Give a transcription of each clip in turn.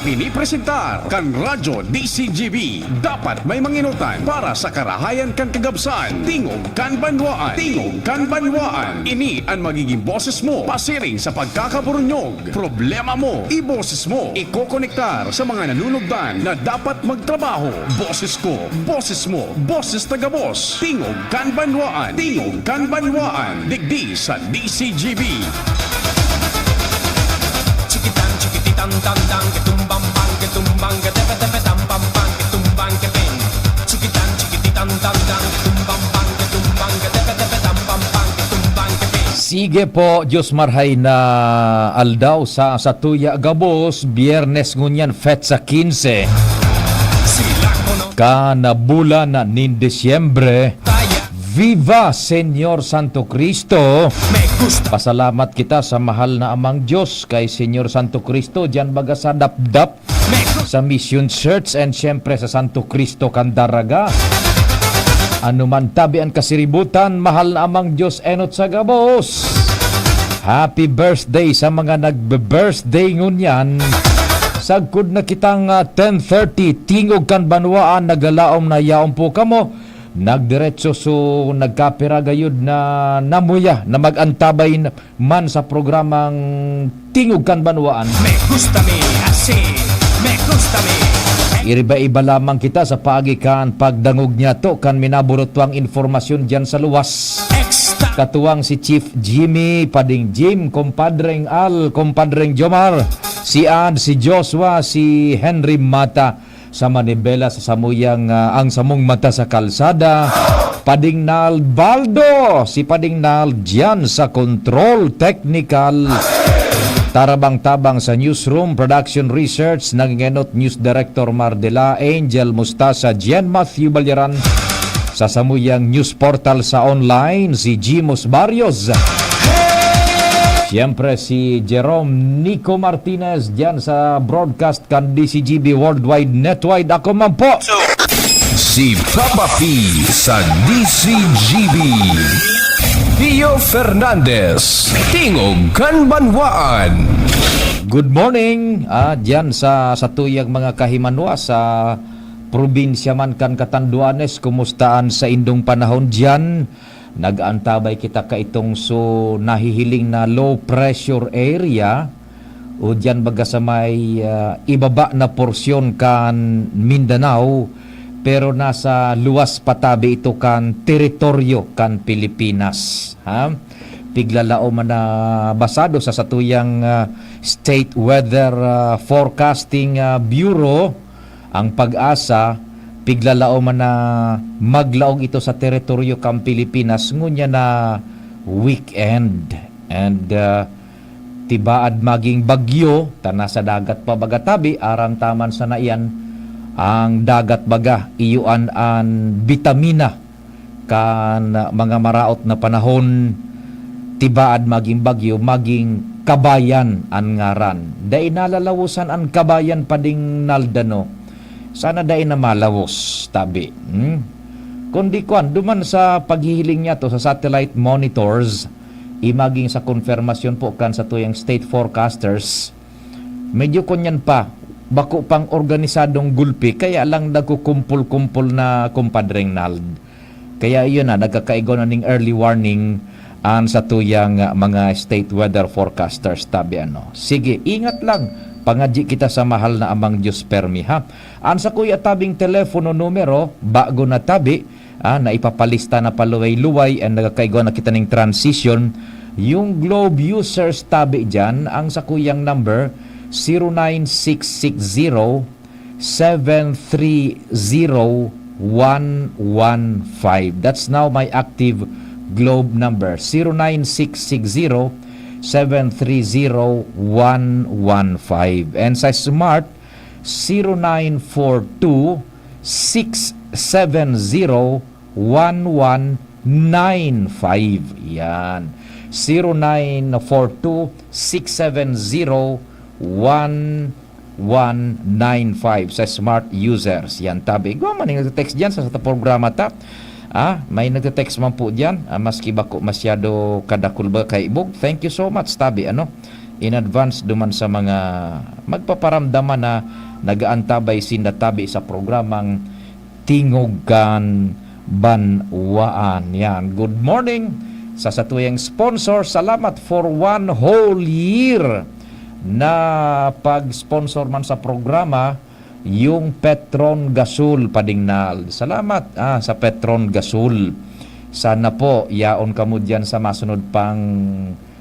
Ipinipresentar kan Radyo DCGB. Dapat may manginutan para sa karahayan kan kagabsan. Tingog kan banwaan. Tingog kan banwaan. Ini ang magiging boses mo pasiring sa pagkakaburunyog. Problema mo, iboses mo. Ikokonektar sa mga nanunugdan na dapat magtrabaho. Boses ko, boses mo, boses taga-boss. Tingog kan banwaan. Tingog kan banwaan. Digdi sa DCGB. Tang ketumbang bang ketumbang ketepe tepe tampam bang ketumbang keping cikitan cikititan tang ketumbang bang ketumbang ketepe tepe tampam bang ketumbang keping. Sige po, Diyos marhay na aldaw sa Satuya Gabos, Biyernes ngunyan Fetsa 15. Kana bulan nin Disyembre. Viva Señor Santo Cristo. Pasalamat kita sa mahal na amang Diyos kay Señor Santo Cristo diyan baga sa dapdap sa Mission Church and syempre sa Santo Cristo Candaraga. Ano man tabi ang kasiributan, mahal na amang Diyos enot sa Gabos. Happy birthday sa mga nagbe-birthday ngunyan. Sagkod na kitang 10:30 tingog kan banwaan nagalaom na yaom po kamo. Nagdiretso so nagkapira gayud na namuya na magantabay man sa programang Tingog kan Banwaan. Me gusta me así, me gusta me. Iriba-iba lamang kita sa pagikan pagdangog niya to kan minaburotwang informasyon diyan sa luwas. Katuwang si Chief Jimmy, Pading Jim, Compadreng Al, Compadreng Jomar, si Ad, si Joshua, si Henry Mata sa Manibela sa samuyang ang samong mata sa kalsada. Pading Nal Baldo, si Pading Nal diyan sa Control Technical. Tarabang-tabang sa Newsroom, Production Research, nangingenot News Director Mardela, Angel Mustasa, Jen Matthew Balyaran. Sa samuyang news portal sa online, si Jimos Barrios. Siyempre si Jerome Nico Martinez diyan sa broadcast kan DCGB Worldwide Netwide. Ako man po Si Papa P sa DCGB. Pio Fernandez, Tingog kan Banwaan. good morning. Diyan sa tuyang mga kahimanwa sa probinsya man kan Catanduanes. Kumustaan sa indong panahon diyan? Nag-antabay kita kaitong so nahihiling na low pressure area o dyan baga sa may ibaba na porsyon kan Mindanao pero nasa luwas patabi ito kan teritoryo kan Pilipinas. Piglalao man na basado sa satuyang State Weather Forecasting Bureau ang Pag-asa. Piglalao man na maglaog ito sa teritoryo kang Pilipinas ngunya na weekend and tibaad maging bagyo tana sa dagat pa bagatabi aram taman sa naiyan ang dagat baga iyuan an bitamina kan mga maraot na panahon tibaad maging bagyo maging kabayan an ngaran dai nalalawusan an kabayan pading naldano. Sana dahil na malawos, tabi. Kundi kuan, duman sa paghihiling niya to sa satellite monitors, imaging sa konfirmasyon po kan sa tuyang state forecasters, medyo kunyan pa, bako pang organisadong gulpi, kaya lang nagkukumpul-kumpul na kumpadreng nald. Kaya yun na, nagkakaigo na ning early warning an sa tuyang mga state weather forecasters, tabi ano. Sige, ingat lang. Pangadji kita sa mahal na amang Diyos permi ha. Ansa kuya tabing telepono numero bago na tabi na ipapalista na paluway-luway and nagkaigo na kita ning transition yung Globe users tabi dyan ang sa kuyang number 09660-730-115. That's now my active Globe number 09660-730-115 and sa Smart 0942-670-1195. Yan 0942-670-1195 sa Smart users. Yan tabi. Gumawa man yung text dyan sa programa ta. May nagte-text man po diyan, maski bako masyado kadakul ba kay Ibog. Thank you so much tabi ano. in advance duman sa mga magpaparamdaman na nagaantabay sinatabi sa programang Tingugan Banwaan. Yan. Good morning sa satuyang sponsor. Salamat for 1 whole year na pag-sponsor man sa programa, yung Petron Gasol Padingnal. Salamat sa Petron Gasol. Sana po yaon kamo diyan sa masunod pang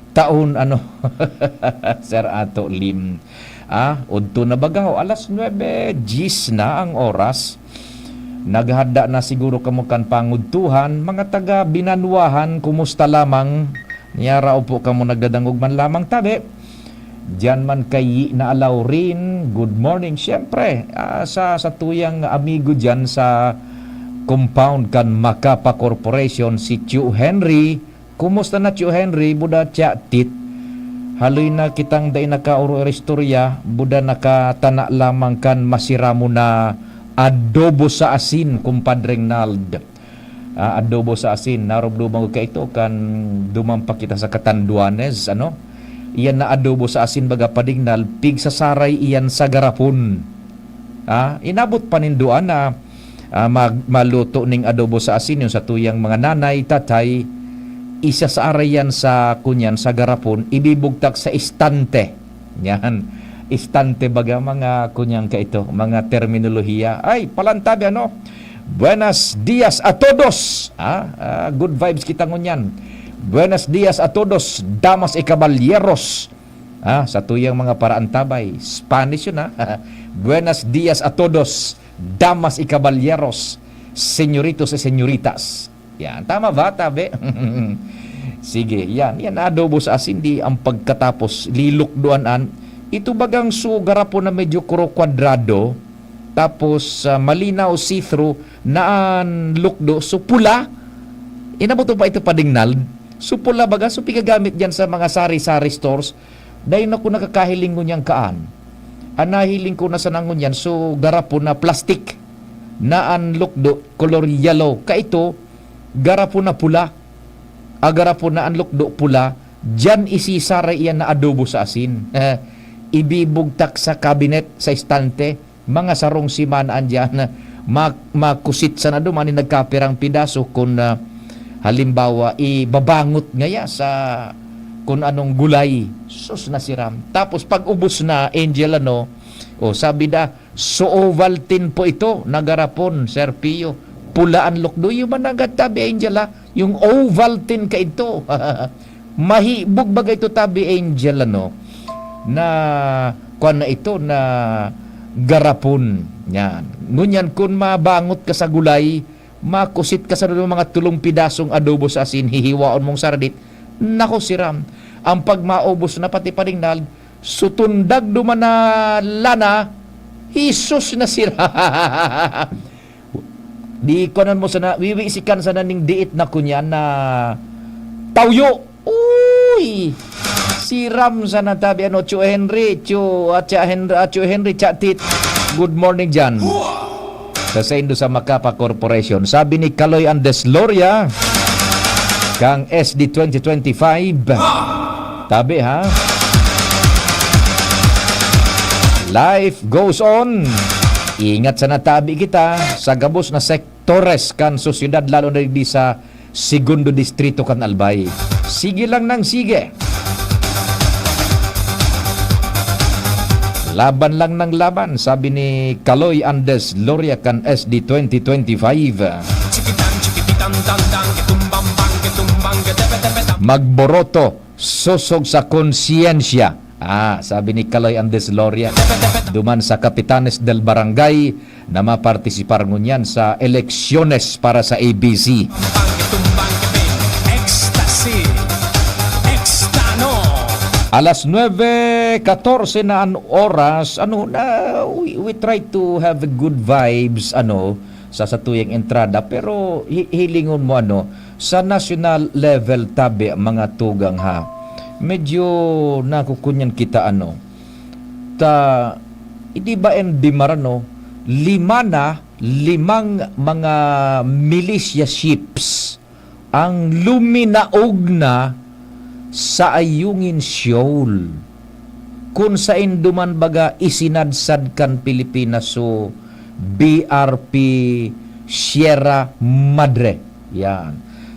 taon Sir Ato Lim. Udto na bagaw, alas 9:10 na ang oras. Naghada na siguro kamo kan pangudtuhan, mga taga Binanwahan, kumusta lamang? Niyara upo kamo nagdadangog man lamang tabi. Diyan man kay naalaw rin, good morning. Siyempre, sa tuyang amigo diyan sa compound kan Macapa Corporation, si Chu Henry. Kumusta na Chu Henry? Buda tya tit. Haloy na kitang day nakauro istorya, buda nakatana lamang kan masiramo na adobo sa asin, kumpadreng Nald. Adobo sa asin, narobdumang ka ito kan dumampak kita sa Catanduanes, iyan na adobo sa asin baga Padingnal, pig sa saray iyan sa garapon. Inabot paninduan na maluto ning adobo sa asin yung sa tuyang mga nanay, tatay, isa sa arayan sa kunyan sa garapon, ibibugtak sa istante. Yan. Istante baga mga kunyang ka ito, mga terminolohiya. Ay, palantabi Buenos dias a todos. Good vibes kita ngunyan. Buenos dias a todos, damas y caballeros. Sa tuyang mga paraantabay. Spanish yun Buenos dias a todos, damas y caballeros, señoritos y señoritas. Yan, tama ba, tabi? Sige, yan adobo sa asin, di ang pagkatapos lilukduanan. Ito bagang sugara po na medyo kwadrado, tapos malinaw see-through na lukdo, so pula. Inabot pa ito Padingnal. So pula baga, so pigagamit dyan sa mga sari-sari stores. Dahil na ko nakakahiling ko niyang kaan. Anahiling ko na sa nangon yan, so garapo na plastic na lukdo, color yellow. Kaito, garapo na pula. Garapo na lukdo pula. Diyan isisara iyan na adobo sa asin. Ibibugtak sa cabinet, sa istante, mga sarong simanaan dyan, makusit sa na dumani nagkapirang pidaso kung halimbawa ibabangot ngaya sa kung anong gulay, sus na siram. Tapos pag ubos na, Angel sabi da, so Ovaltine po ito, nagarapon, Sir Pio, pulaan lukdo, yung managat tabi, Angel yung Ovaltine ka ito. Mahibog bagay ito tabi, Angel na kuan na ito na garapon. Yan. Ngunyan kung mabangot ka sa gulay, makusit ka sa mga tulong pidasong adobo sa asin, hihiwaon mong sardit, nako siram. Ang pagmaubos na pati Padingnal, sutundag duman na lana, Hisus na sira. Di ko mo sana, wiwisikan sana ning diit na kunyan na tawyo. Uy! Siram sana tabi Chu Henry, Chu Henry chatit. Good morning dyan. Sa Indo sa Macapa Corporation. Sabi ni Kaloy Andes Loria, kang SD 2025. Tabi Life goes on. Ingat sa natabi kita sa gabos na sektores kan sosyudad, lalo na di sa Segundo Distrito kan Albay. Sige lang nang sige. Laban lang ng laban, sabi ni Kaloy Andes Loria kan SD 2025. Magboroto, susog sa konsyensya. Sabi ni Kaloy Andes Loria. Duman sa Kapitanes del Barangay na mapartisipar ngunyan sa eleksyones para sa ABC. Alas 9:14 na ang oras, we try to have good vibes sa satuyang entrada, pero hilingon mo sa national level tabi mga tugang medyo nakukunyan kita hindi ba di marano limang mga militia ships ang luminaog na sa Ayungin Shoal. kung sa induman baga isinadsad kan Pilipinas so BRP Sierra Madre. Yan.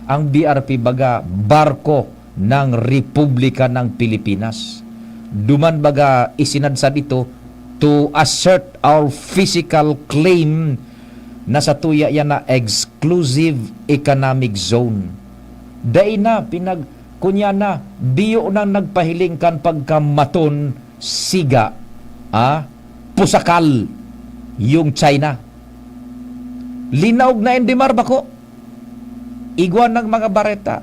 Ang BRP baga barko ng Republika ng Pilipinas. Duman baga isinadsad ito to assert our physical claim na sa tuya yan na exclusive economic zone. Dahil na kunya na biyo nang nagpahiling kan pagkamaton siga pusakal yung China. Linaog na endemar bako. Iguan ng mga bareta.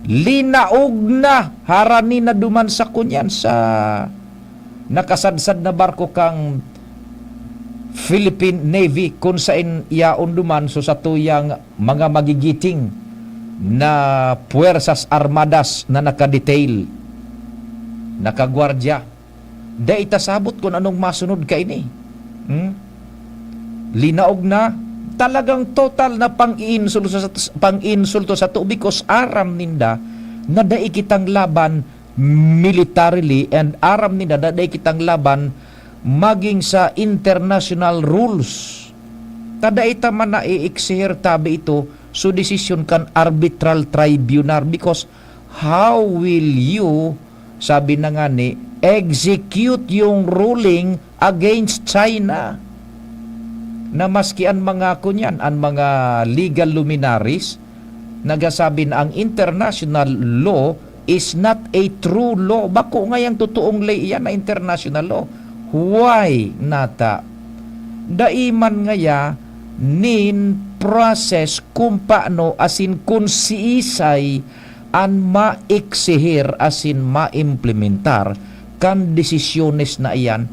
Linaog na harani na duman sa kunyan sa nakasadsad na barko kang Philippine Navy kung saan iyaon duman so sa tuyang mga magigiting na puwersas armadas na nakadetail, nakagwardya. Da itasabot kung anong masunod ka ini. Linaog na talagang total na pang-insulto sa to because aram ninda na dai kitang laban militarily and aram ninda na dai kitang laban maging sa international rules. Tada ita man na i-exer tabi ito so decision kan arbitral tribunal because how will you sabi na nga ni execute yung ruling against China na maski ang mga kunyan, ang mga legal luminaries nagasabi na ang international law is not a true law. Bako nga yung totoong lay yan na international law. Why nata? Daiman nga ya nin process kung paano asin kung siisay an ma-exehir asin ma-implementar kan desisyones na iyan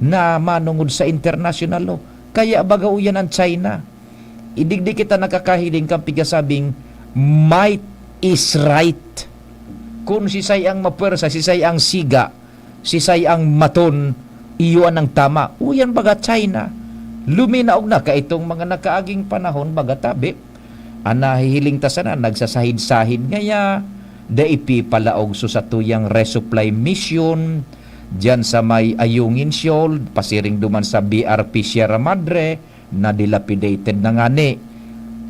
na manungod sa international law. Kaya bagaw yan ang China. Idigdi kita nakakahiling kang pigasabing might is right. Kung sisay ang mapwersa, sisay ang siga, sisay ang maton, iyon ang tama. Uyan baga China. Luminaog na ka itong mga nakaaging panahon baga tabi. Anahihiling tasanan, nagsasahid-sahid ngaya, daipi palaog so sa tuyang resupply mission, diyan sa may Ayungin Shoal, pasiring duman sa BRP Sierra Madre, na dilapidated na nga ni.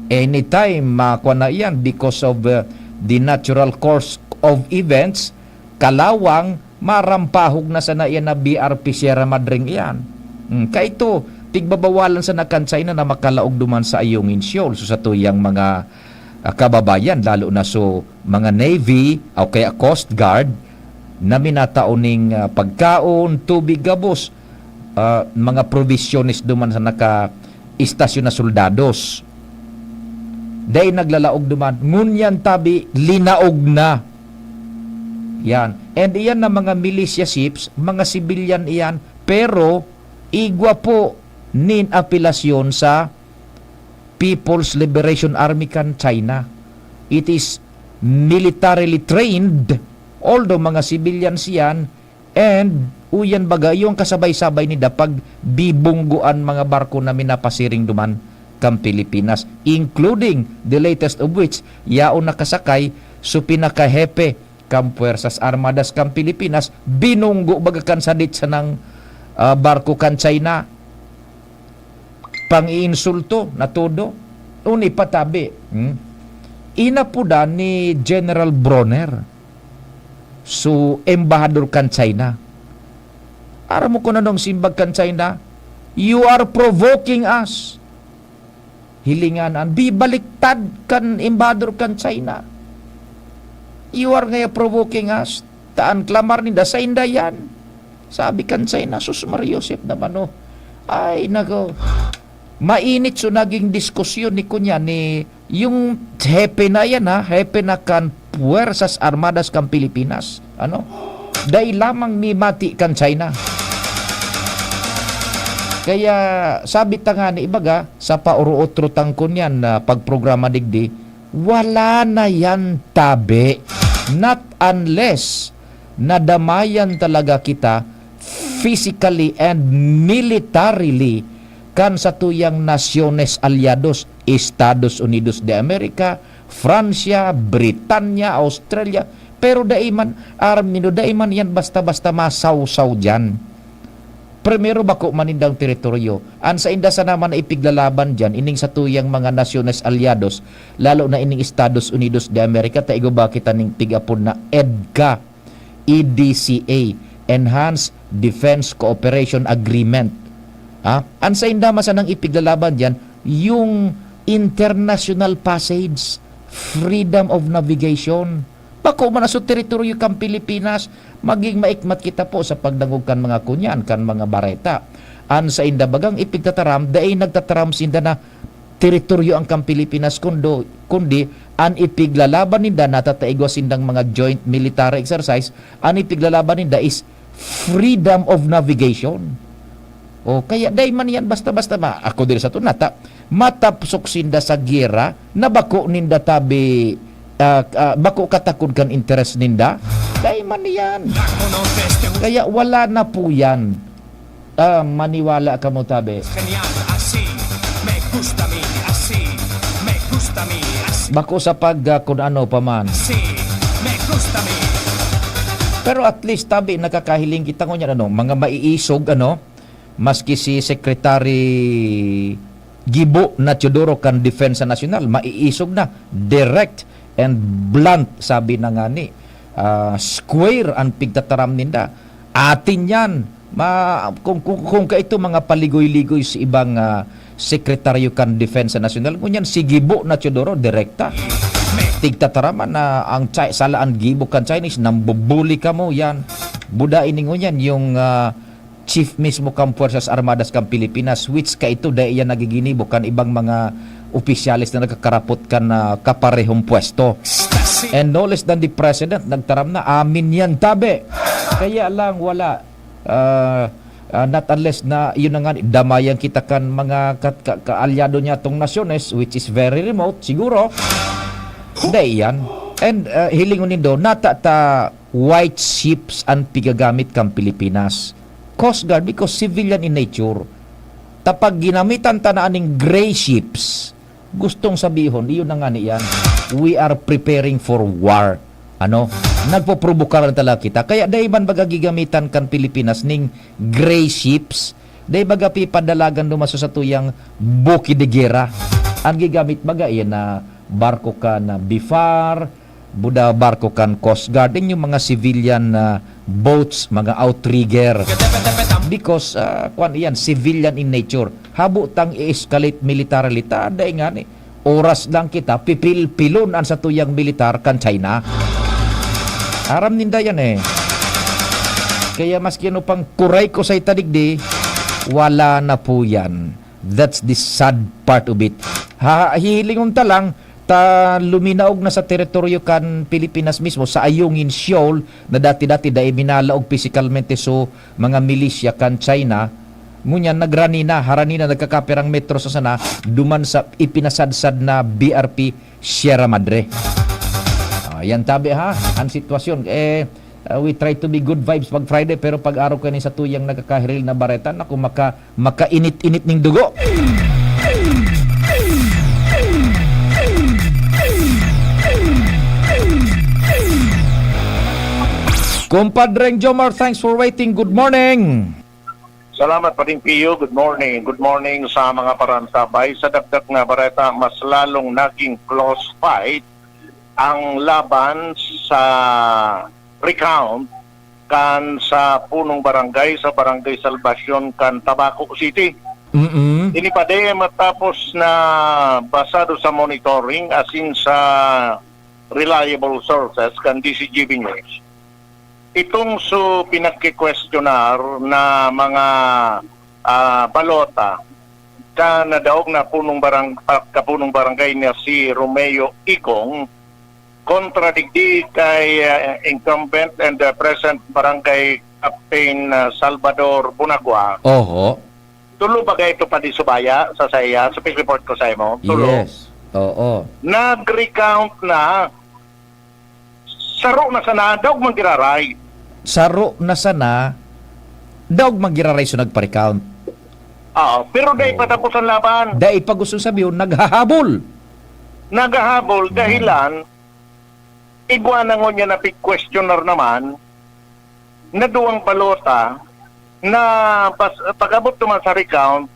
Anytime, makuha na yan because of the natural course of events, kalawang, marampahog na sa na yan na BRP Sierra Madre yan. Kaito, tigbabawalan sa nakansay na makalaog duman sa Ayungin Shoal. So sa tuyang mga kababayan, lalo na so mga Navy o kaya Coast Guard, na minataoning pagkaon, tubig, gabos, mga provisionis duman sa naka-istasyon na soldados. Dahil naglalaog duman, ngunyan tabi, linaog na. Yan. And iyan na mga militia ships, mga civilian iyan, pero igwa po nin apelasyon sa People's Liberation Army kan China. It is militarily trained although mga civilians yan, and uyan baga yung kasabay-sabay ni pag bibungguan mga barko na minapasiring duman kang Pilipinas, including the latest of which yaon nakasakay so pinakahepe kang Puwersas Armadas kang Pilipinas, binunggo baga kan sadit sa ng barko kan China, pang-iinsulto na todo uni patabi. Inapuda ni General Bronner so embahador kan China. Aram mo ko na nung simbag kan China, you are provoking us. Hilinganan, bibaliktad kan embahador kan China. You are ngaya provoking us. Taan klamar ninda sa indayan. Sabi kan China, sus Mariosep naman o. Ay nako. Mainit so naging diskusyon ni kunya ni yung hepe na yan hepe na kan Puwersas Armadas kang Pilipinas. Dahil lamang ni mati kan China. Kaya sabi ta nga ni ibaga sa pauruotro tangkon yan na pagprograma digdi, wala na yan tabi. Not unless nadamayan talaga kita physically and militarily kan sa tuyang nasyones aliados, Estados Unidos de America, Francia, Britanya, Australia, Pero daiman, Armindo, daiman yan basta-basta masaw-saw dyan. Primero bako manindang teritoryo. An sa inda sa naman na ipiglalaban dyan, ining sa tuyang mga nasyones aliados, lalo na ining Estados Unidos de America, taigo ba kita ning tigapon na EDCA, EDCA, Enhanced Defense Cooperation Agreement. An sa inda masanang ipiglalaban dyan, yung international passage, freedom of navigation. Bako man sa teritoryo kang Pilipinas, maging maikmat kita po sa pagdangog kan mga kunyan, kan mga bareta. An sa inda bagang ipigtataram, dahil nagtataram sinda na teritoryo ang kang Pilipinas kundi an ipiglalaban ninda natataigwa sindang mga joint military exercise, an ipiglalaban ninda is freedom of navigation. O kaya dahil man yan basta-basta ako diri sa tunata, matapsok sinda sa gera, na bako ninda tabi bako katakod kan interest ninda, dahil man yan. Kaya wala na po yan. Maniwala ka mo tabi. Bako sa pag kung ano pa man. Pero at least tabi nakakahiling kita ngunya mga maiisog maski si Secretary Gibo na Teodoro kan Defensa Nacional maiisog na direct and blunt sabi na nga ni square ang pigtataram ninda atin yan kung kaito mga paligoy-ligoy sa ibang sekretaryo kan Defensa Nacional ngunyan si Gibo na Teodoro direkta tigtataraman na ang salaan Gibo kan Chinese nambubuli ka mo yan buda iningunyan yung chief mismo kang Puwersas Armadas kang Pilipinas which kaito dahil yan nagigini bukan ibang mga opisyalis na nagkakarapot kan kaparehong pwesto. And no less than the president, nagtaram na, amin yan tabi. Kaya lang wala, not unless na yun na nga, damayan kita kan mga kaalyado niya tong nasyones, which is very remote, siguro. Hindi yan. And hilingon nindo, natata white ships ang pigagamit kang Pilipinas. Coast Guard because civilian in nature. Tapag ginamitan tanaaning gray ships, gustong sabihon, iyon na nga niyan, we are preparing for war. Nagpoprovokaran talaga kita. Kaya dahi man baga gigamitan kan Pilipinas ning gray ships, dahi baga pipadalagan dumaso sa tuyang buki de guerra. Ang gigamit baga yan na barko kan BIFAR, buda barko kan Coast Guard, yung mga civilian boats, mga outrigger. Because yan civilian in nature. Habutang i-escalate militarily dahi nga ni oras lang kita pipil-pilon ang sa tuyang militar kan China. Aram ninda yan Kaya maski pang kuray ko sa itadigdi, wala na po yan. That's the sad part of it. Hihilingon ta lang luminaog na sa teritoryo kan Pilipinas mismo sa Ayungin Shoal na dati-dati dahil minalaog physicalmente so mga milisya kan China ngunyan nagrani na harani na nagkakaperang metro sa sana duman sa ipinasadsad na BRP Sierra Madre. Yan tabi ang sitwasyon we try to be good vibes pag Friday pero pag araw kanin sa tuyang nagkakahiril na bareta naku makainit-init ning dugo. Kumpadreng Jomar, thanks for waiting. Good morning. Salamat pa rin, Pio. Good morning. Good morning sa mga paransabay. Sa dagdag nga bareta, mas lalong naging close fight ang laban sa recount kan sa punong barangay, sa barangay Salvacion kan Tabaco City. Ini pa din matapos na basado sa monitoring asin sa reliable sources kan DCGB News. Itong pinagki-questionar na mga balota na daog na kapunong barangay niya si Romeo Ikong kontradikti kay incumbent and present barangay Captain Salvador Bunagua. Oho. Tulo ba ito pa di subaya sa saya? Sa report ko sa imo? Tulo. Yes. Oo. Nag-recount na saro na sana, daog magiraray. Saro na sana, daog magiraray so nagpa-recount. Pero dahil patapos ang laban. Dahil pag gusto sabihin, naghahabol. Naghahabol dahilan, iguana ngo niya na questioner naman na duwang balota na pag-abot naman sa recount,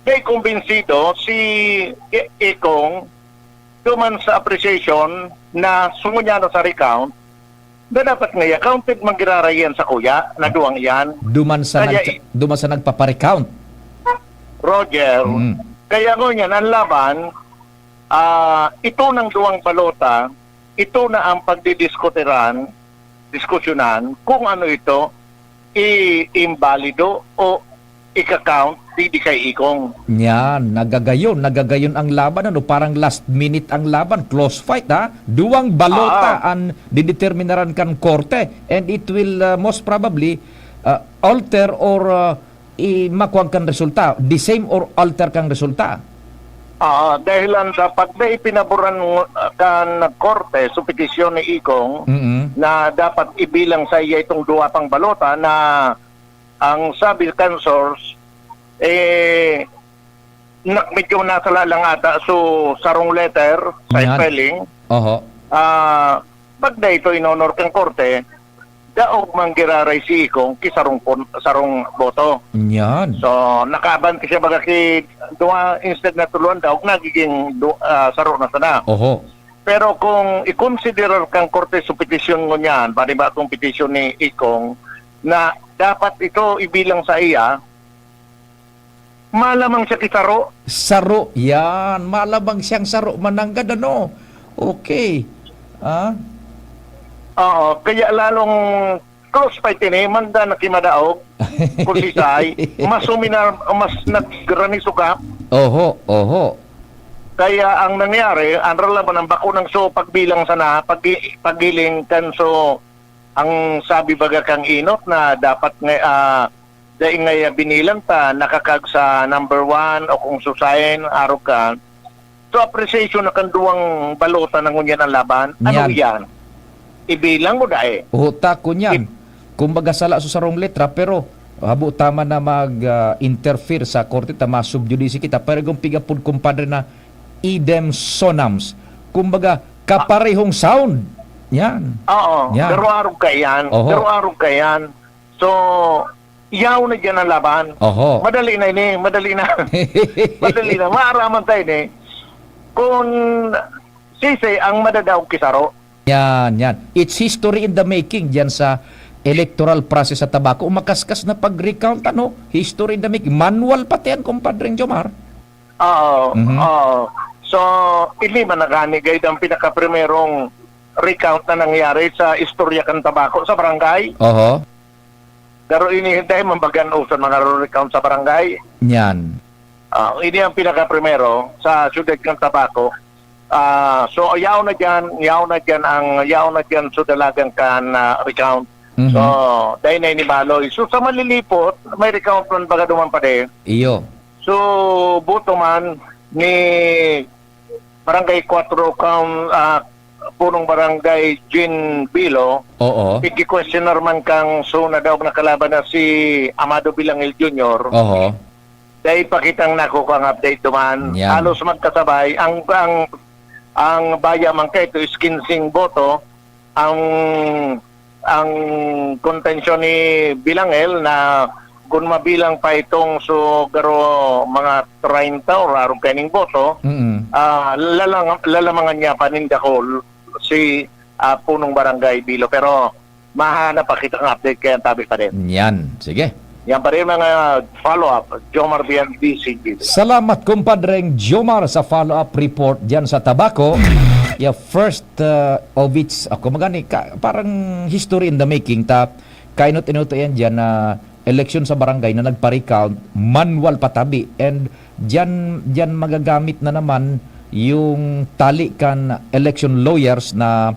kay kumbinsido si Ikong duman sa appreciation na sumunya na sa recount na dapat nga counted magirarayan sa kuya na duwang yan. Duman sa Kaya- duman sa nagpapa-recount. Roger, kaya ngo niyan ang laban, ito ng duwang balota, ito na ang diskusyonan kung ano ito, i-invalido o ika-count di kay Ikong. Yan, nagagayon ang laban, ano, parang last minute ang laban, close fight, ha? Duwang balota ang dideterminaran kan korte, and it will most probably alter or makuha kang resulta, the same or alter kang resulta. Dahilan sa pagda ipinaboran kan korte sa petisyon ni Ikong na dapat ibilang sa iya itong duwa pang balota na ang sabi kan source medyo nasala lang ata so sarong letter sa Yan. spelling. Oho. Pagda ito inonor kang korte, daog manggiraray si Ikong sarong boto. Yan. So, nakabanti siya baga ki duwa instead na tuluan daw, nagiging saro na sana. Oho. Pero kung i-consider kang korte sa petisyon mo niyan, pari ba kung petisyon ni Ikong, na dapat ito ibilang sa iya, malamang siya kisaro. Saro. Yan. Malabang siyang saro. Mananggad, ano? Okay. Oo, kaya lalong close fight ini, manda na kimadaog, kulisay, mas naggrani sukap. Oho. Oho. Kaya ang nangyari, ang relaban ng bakunang so pagbilang sana, paggiling kan so, ang sabi baga kang inot na dapat dahil nga binilang ta, nakakag sa number 1 o kung susayin, araw ka. So appreciation na kan duwang balota ng ngunyan ang laban, ano Yan. yan? Ibilang mo dahil. Uta ko niyan. Kumbaga sala sa sarong letra, pero habo tama na mag-interfere sa korte, tama subjudice kita, pero kung pigapod kumpadre na idem sonams. Kumbaga, kaparehong sound. Yan. Oo, Yan. pero araw ka yan. Oho. Pero araw ka yan. So, iyaw na dyan ang laban. Oho. Madali na ini, madali na. Madali na. Maaraman tayo ni. Kung sisi ang madadaw kisaro. Yan. It's history in the making dyan sa electoral process sa tabako. Umakaskas na pag-recount, ano? History in the making. Manual pati yan, kumpadreng Jomar. Oo. Oo. So, hindi man naganigay ang pinaka-primerong recount na nangyari sa istorya kan tabako sa barangay. Oho. Pero inihintay mambagan usan mga recount sa barangay. Yan. Ini ang pinaka-primero sa siyudad ng tabako. So yaw na dyan so dalagang kan recount. So dahil na inibaloy. So sa malilipot, may recount man baga duman pa din. Iyo. So buto man ni barangay 4 punong barangay Jean Bilo. Oo. Iki-questioner man kang so na daw nakalaban na si Amado Bilangil Jr. Oho. Dahil pakitang nako kang update duman. Yan. Halos magkasabay ang baya man kay ito is 15 boto ang kontensyon ni Bilangel na kung mabilang pa itong so garo mga 30 o rarong kaning boto lalamangan niya paninda ko si punong barangay Bilo, pero mahanap pa kitang update kaya tabi pa din. Yan. Sige. Yan pa rin mga follow-up. Jomar BNBCG. Salamat kumpadreng Jomar sa follow-up report diyan sa tabako. First of its, ako magani, parang history in the making. Kainot-inuto yan diyan na election sa barangay na nagpa-recount, manual patabi. And diyan magagamit na naman yung tali kan election lawyers na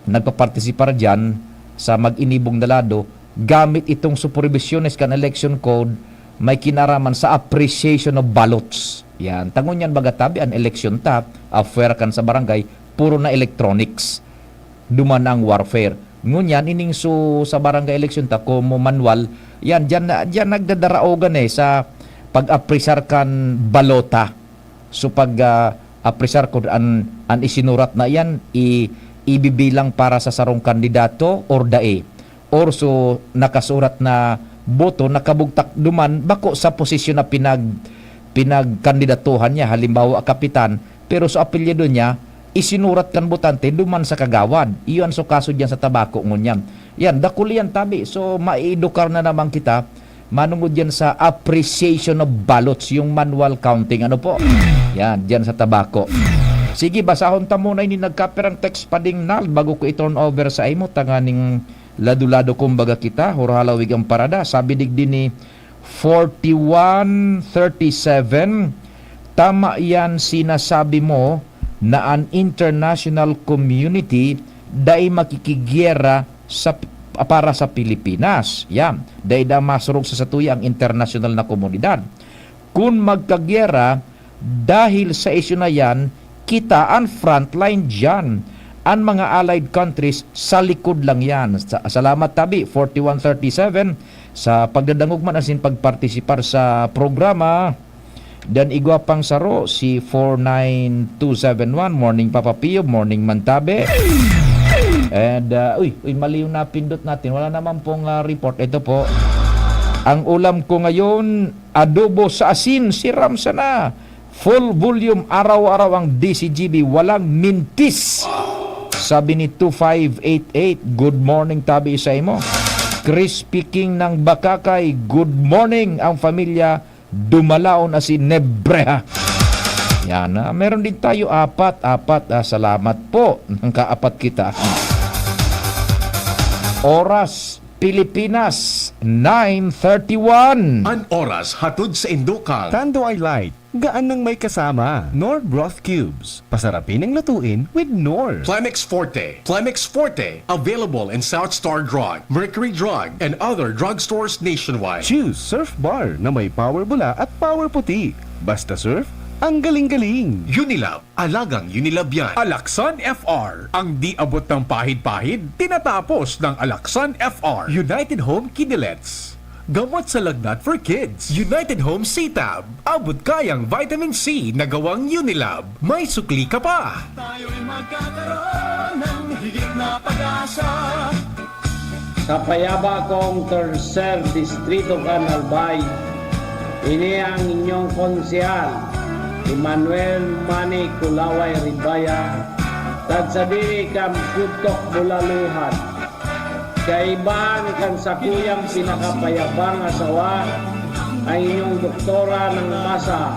nagpapartisipar diyan sa mag-inibong dalado, gamit itong supervisiones kan election code, may kinaraman sa appreciation of ballots. Yan. Tangon yan bagatabi ang election affair kan sa barangay, puro na electronics. Duman ang warfare. Ngunyan, ining sa barangay election como manual, yan, dyan nagdadaraogan sa pag-appresar kan balota. So pag-appresar ko an isinurat na yan, ibibilang para sa sarong kandidato or dae. Or so nakasurat na boto nakabugtak duman bako sa posisyon na pinagkandidatuhan niya, halimbawa kapitan, pero sa apelyido niya isinurat kan botante duman sa kagawad. Iyon so kaso diyan sa tabako ngunyan. Yan dakulian tabi. So maiedukar na naman kita manungod yan sa appreciation of ballots, yung manual counting ano po. Yan diyan sa tabako. Sige, basahon ta muna ini nagkaperang text pading nal bago ko i-turn over sa imo tanganing lado-lado kumbaga kita hurhalawig ang parada. Sabi digdi ni 4137, tama yan sinasabi mo na ang international community dai makikigyera para sa Pilipinas. Yan, dai da masurog sa satuya ang international na komunidad. Kung magkagyera dahil sa isyu na yan, kita ang frontline dyan. Ang mga allied countries sa likod lang yan. Salamat tabi 4137 sa pagdadangog man asin pagpartisipar sa programa. Dan igwa pang saro si 49271, morning Papa Pio, morning Mantabe. And mali yung napindot natin, wala naman pong report. Ito po, ang ulam ko ngayon adobo sa asin, siram sana, full volume araw-araw ang DCGB, walang mintis. Sabi ni 2588, good morning tabi sa imo. Chris speaking ng Bakakay, good morning ang pamilya Dumalaon asin Nebreha. Yan, meron din tayo apat. Salamat po ng kaapat kita. Oras Pilipinas 9:31. An oras hatod sa Indukal. Tanduay Light, gaan ng may kasama. Knorr Broth Cubes, pasarapin ang lutuin with Knorr. Plemex Forte. Plemex Forte. Available in South Star Drug, Mercury Drug, and other drugstores nationwide. Choose Surf Bar na may power bula at power puti. Basta surf, ang galing-galing. Unilab. Alagang Unilab yan. Alaksan FR. Ang di abot ng pahid-pahid, tinatapos ng Alaksan FR. United Home Kidilets. Gamot sa lagnat for kids. United Home C-Tab. Abot kayang vitamin C na gawang Unilab. May sukli ka pa. Tayo'y magkakaroon ng higit na pag-asa. Sa Payaba kong Tercer Distrito Canalbay, ini ang inyong konsyal, Emmanuel Manny Kulaway Ribaya, tagsadiri kam Kutok Bulaluhan. Kaiban kan sa kuyang pinakapayabang asawa, ang inyong doktora ng masa,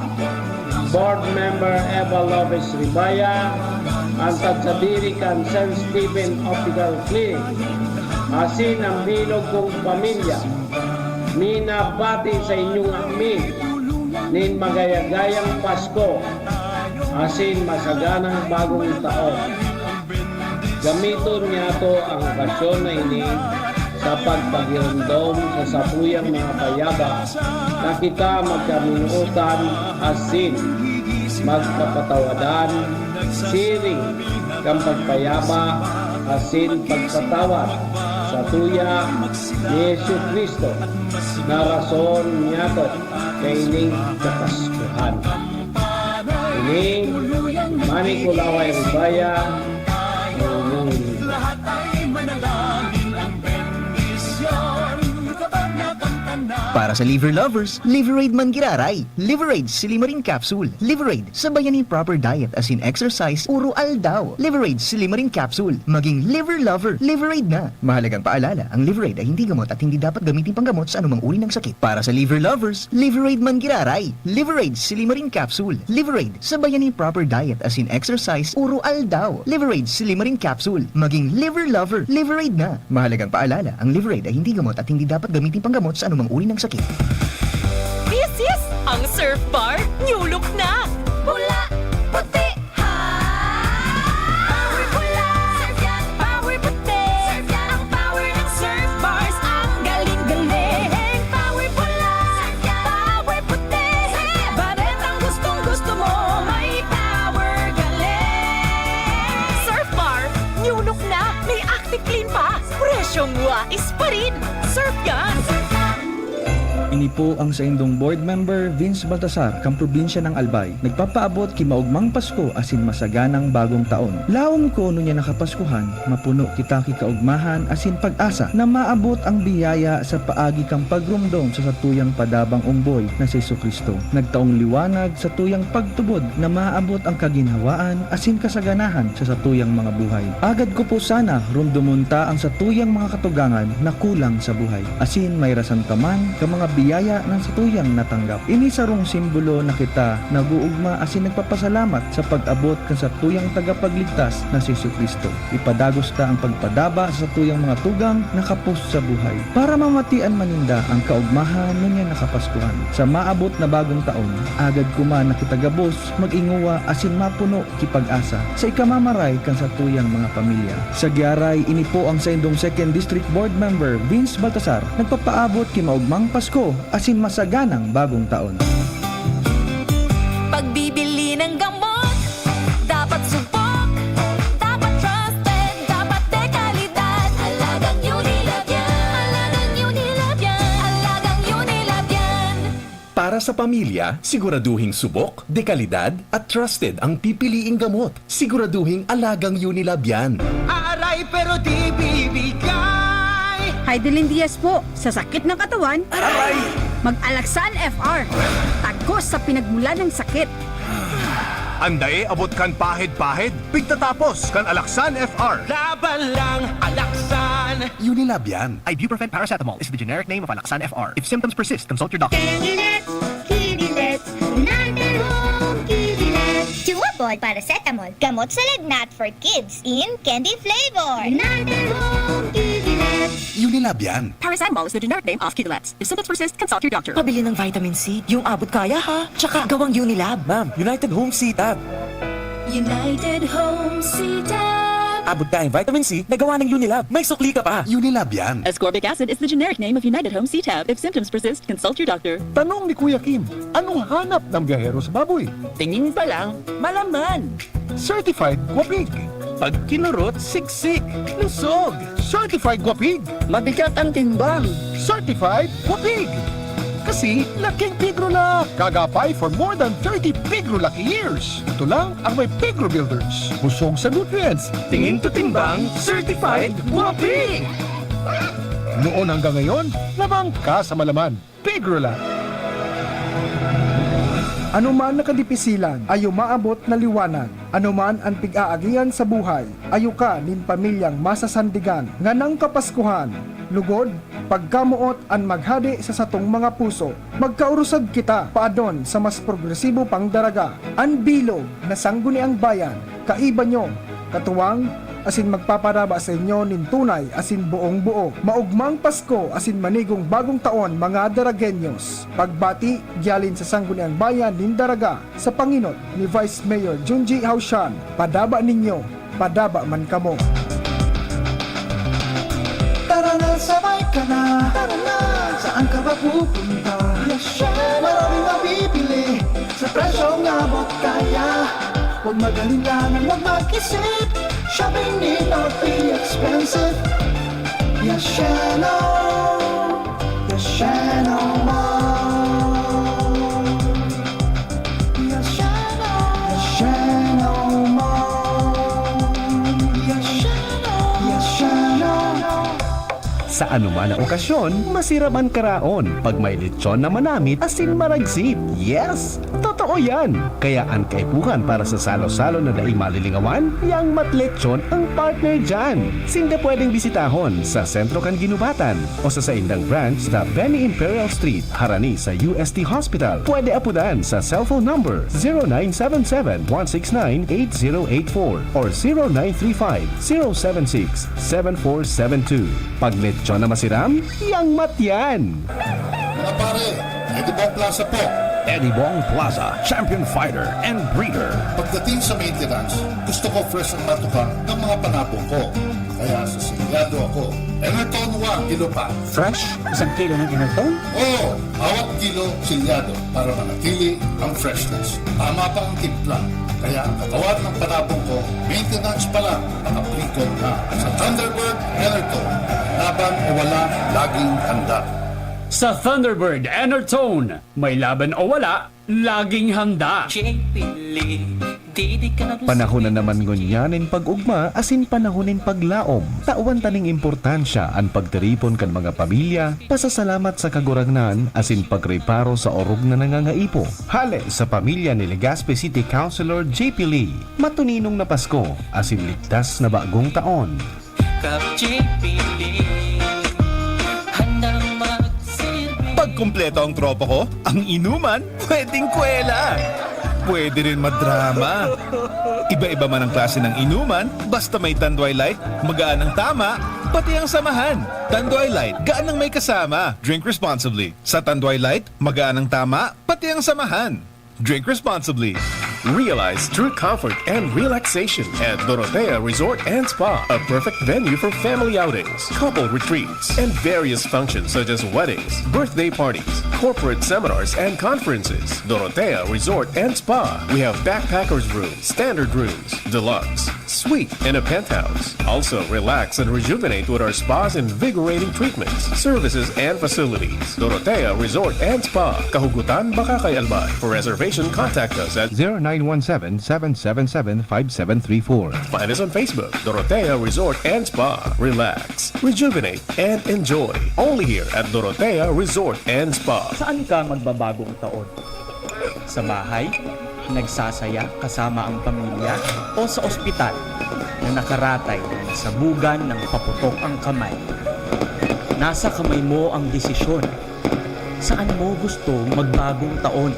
Board Member Eva Lopez Ribaya, ang tagsadiri kan St. Stephen Optical Clinic, asin ang bilog kong pamilya, minabati sa inyong amin, nin magayagayang Pasko, asin masaganang bagong taon. Gamiton niya to ang okasyon na ini sa pagpagirandom sa sapuyang mga payaba na kita magkaminuutan asin magkapatawadan siring kang pagpayaba asin pagpatawad sa tuya ni Yesu Kristo na rason niya to kay ining kapaskuhan. Ining Manny Kulaway Ribaya, Lahat ay manalangin ang bendisyon kapag nakantanda. Para sa liver lovers, Liverade man giraray. Liverade Silimarin Capsule. Liverade sa bayaning proper diet as in exercise, uro aldaw. Liverade Silimarin Capsule. Maging liver lover, Liverade na. Mahalagang paalala, ang Liverade ay hindi gamot at hindi dapat gamitin panggamot sa anumang uri ng sakit. Para sa liver lovers, Liverade man giraray. Liverade Silimarin Capsule. Liverade sa bayaning proper diet as in exercise, uro aldaw. Liverade Silimarin Capsule. Maging liver lover, Liverade na. Mahalagang paalala, ang Liverade ay hindi gamot at hindi dapat gamitin panggamot sa anumang uri ng sakit. This is ang Surf Bar New Look na! Pula, puti, ha! Power pula, surf yan, power puti. Surf yan, ang power ng Surf Bars, ang galing-galing. Power pula, surf yan, power puti. Baret ang gustong-gusto mo, may power galing. Surf Bar, New Look na, may active clean pa. Presyong wais pa rin. Surf yan! Ini po ang sa indong board member Vince Baltasar, kang probinsya ng Albay. Nagpapaabot ki maugmang Pasko asin masaganang bagong taon. Laom ko no niya nakapaskuhan, mapuno kita ki kaugmahan asin pag-asa na maabot ang biyaya sa paagi kang pagrumdom sa satuyang padabang ungboy na si Jesucristo. Nagtaong liwanag sa tuyang pagtubod na maabot ang kaginhawaan asin kasaganahan sa satuyang mga buhay. Agad ko po sana rumdumunta ang satuyang mga katugangan na kulang sa buhay. Asin may rasan taman ka mga biyaya ng satuyang natanggap. Ini sarong simbolo na kita naguugma asin nagpapasalamat sa pag-abot kan satuyang tagapagligtas na si Jesucristo. Ipadagos ta ang pagpadaba sa satuyang mga tugang nakapos sa buhay para mamatian maninda ang kaugmahan nun niya nakapaskuhan. Sa maabot na bagong taon, agad kuman nakitagabos mag-inguwa asin mapuno kipag-asa sa ikamamaray kan satuyang mga pamilya. Sa Giaray, ini po ang sa indong 2nd District Board Member Vince Baltasar nagpapaabot ki maugmang Pasko asin masaganang bagong taon. Pagbibili ng gamot, dapat subok, dapat trusted, dapat dekalidad. Alagang Unilab yan, alagang Unilab yan, alagang Unilab yan. Para sa pamilya, siguraduhing subok, dekalidad at trusted ang pipiliing gamot. Siguraduhing alagang Unilab yan. Aray pero di bibigay. Heidelin Diaz po, sa sakit ng katawan, mag-Alaksan FR. Tagos sa pinagmula ng sakit. Andae abot kan pahid-pahid, pigtatapos kan Alaksan FR. Laban lang, alaksan. Unilab yan. Ibuprofen paracetamol is the generic name of Alaksan FR. If symptoms persist, consult your doctor. Kidilets, United Home Kidilets. Chewable paracetamol, gamot sa lagnat for kids in candy flavor. United Home Kidilets. Unilab yan. Paracetamol is the generic name of Kidilets. If symptoms persist, consult your doctor. Pabili ng vitamin C, yung abot kaya ha. Tsaka gawang Unilab. Ma'am, United Home C-Tab. United Home Cita. Abot tayong vitamin C na gawa ng Unilab. May sukli ka pa. Unilab yan. Ascorbic acid is the generic name of United Home C-Tab. If symptoms persist, consult your doctor. Tanong ni Kuya Kim, anong hanap ng biyahero sa baboy? Tingin pa lang, malaman. Certified Guapig. Pag kinurot, siksik, lusog. Certified Guapig. Mabigat ang timbang. Certified Guapig. Kasi laking pigro na. Kagapay for more than 30 pigro lucky years. Ito lang ang may pigro builders. Busog sa nutrients. Tingin to timbang, certified Guapig. Noon hanggang ngayon, lamang ka sa malaman. Pigro lang. Anuman nakadipisilan, ayo maabot na liwanag. Anuman ang pig-aagian sa buhay, ayo ka nin pamilyang masasandigan. Nganang kapaskuhan, lugod, pagkamuot ang maghadi sa satong mga puso. Magkaurusad kita, paadon sa mas progresibo pang daraga. Ang bilog na sangguniang bayan, kaiba nyo, katuwang, asin magpaparaba sa inyo nin tunay asin buong buo. Maugmang Pasko asin manigong bagong taon mga Daragenyos. Pagbati gyalin sa sangguniang bayan nin Daraga sa panginot ni Vice Mayor Junji Haushan. Padaba ninyo, padaba man kamo. Tara na, sabay ka na. Tara na, saan ka ba pupunta? Maraming mabibili sa presyong abot kaya. Huwag magalinlangan, huwag mag-isip. Shopping need not be expensive. Yashano Mall. Yashano Mall. Yashano. Sa anuman na okasyon, masiraman karaon. Pag may lechon na manamit, asin maragsit. Yes! Totoo yan! Kaya ang kaipuhan para sa salo-salo na daing malilingawan, yang matlechon ang partner dyan. Sinda pwedeng bisitahon sa Sentro Kan Ginubatan o sa saindang branch sa Benny Imperial Street, harani sa UST Hospital. Pwede apudan sa cellphone number 0977-169-8084 or 0935-076-7472. Pag lechon na masiram, yang matyan! Mga pare, Eddie Bong Plaza po. Eddie Bong Plaza, champion fighter and breeder. Pagdating sa maintenance, gusto ko fresh ang matuka ng mga panabong ko. Kaya sa silyado ako. Enerton 1 kilo pa. Fresh? Isang kilo ng Enerton? Oo, bawat kilo silyado para manatili ang freshness. Tama pa ang timpla. Kaya ang katawan ng panabong ko, maintenance pa lang, nakaplikot na. Sa Thunderbird Enerton, laban o wala, laging handa. Sa Thunderbird Enertone, may laban o wala, laging handa. Panahon na naman ngunyanin pag-ugma asin panahonin paglaom. Tawan taning importansya ang pagtiripon kan mga pamilya, pasasalamat sa kagurangnan asin pagreparo sa orog na nangangaipo. Hale sa pamilya ni Legazpi City Councilor JP Lee, matuninong na Pasko asin ligtas na bagong taon. Pag kumpleto ang tropa ko, ang inuman, pwedeng kwela. Pwede rin madrama. Iba-iba man ang klase ng inuman, basta may Tanduay Light, magaan ang tama, pati ang samahan. Tanduay Light, gaan ang may kasama. Drink responsibly. Sa Tanduay Light, magaan ang tama, pati ang samahan. Drink responsibly. Realize true comfort and relaxation at Dorotea Resort and Spa, a perfect venue for family outings, couple retreats, and various functions such as weddings, birthday parties, corporate seminars, and conferences. Dorotea Resort and Spa. We have backpackers rooms, standard rooms, deluxe, suite, and a penthouse. Also, relax and rejuvenate with our spas and invigorating treatments, services, and facilities. Dorotea Resort and Spa, Kahugutan, Bakakay, Albay. For reservation, contact us at 0917-777-5734. Find us on Facebook, Dorotea Resort and Spa. Relax, rejuvenate, and enjoy. Only here at Dorotea Resort and Spa. Saan ka magbabagong taon? Sa bahay? Nagsasaya kasama ang pamilya? O sa ospital na nakaratay ng sabugan ng paputok ang kamay? Nasa kamay mo ang desisyon. Saan mo gusto magbagong taon?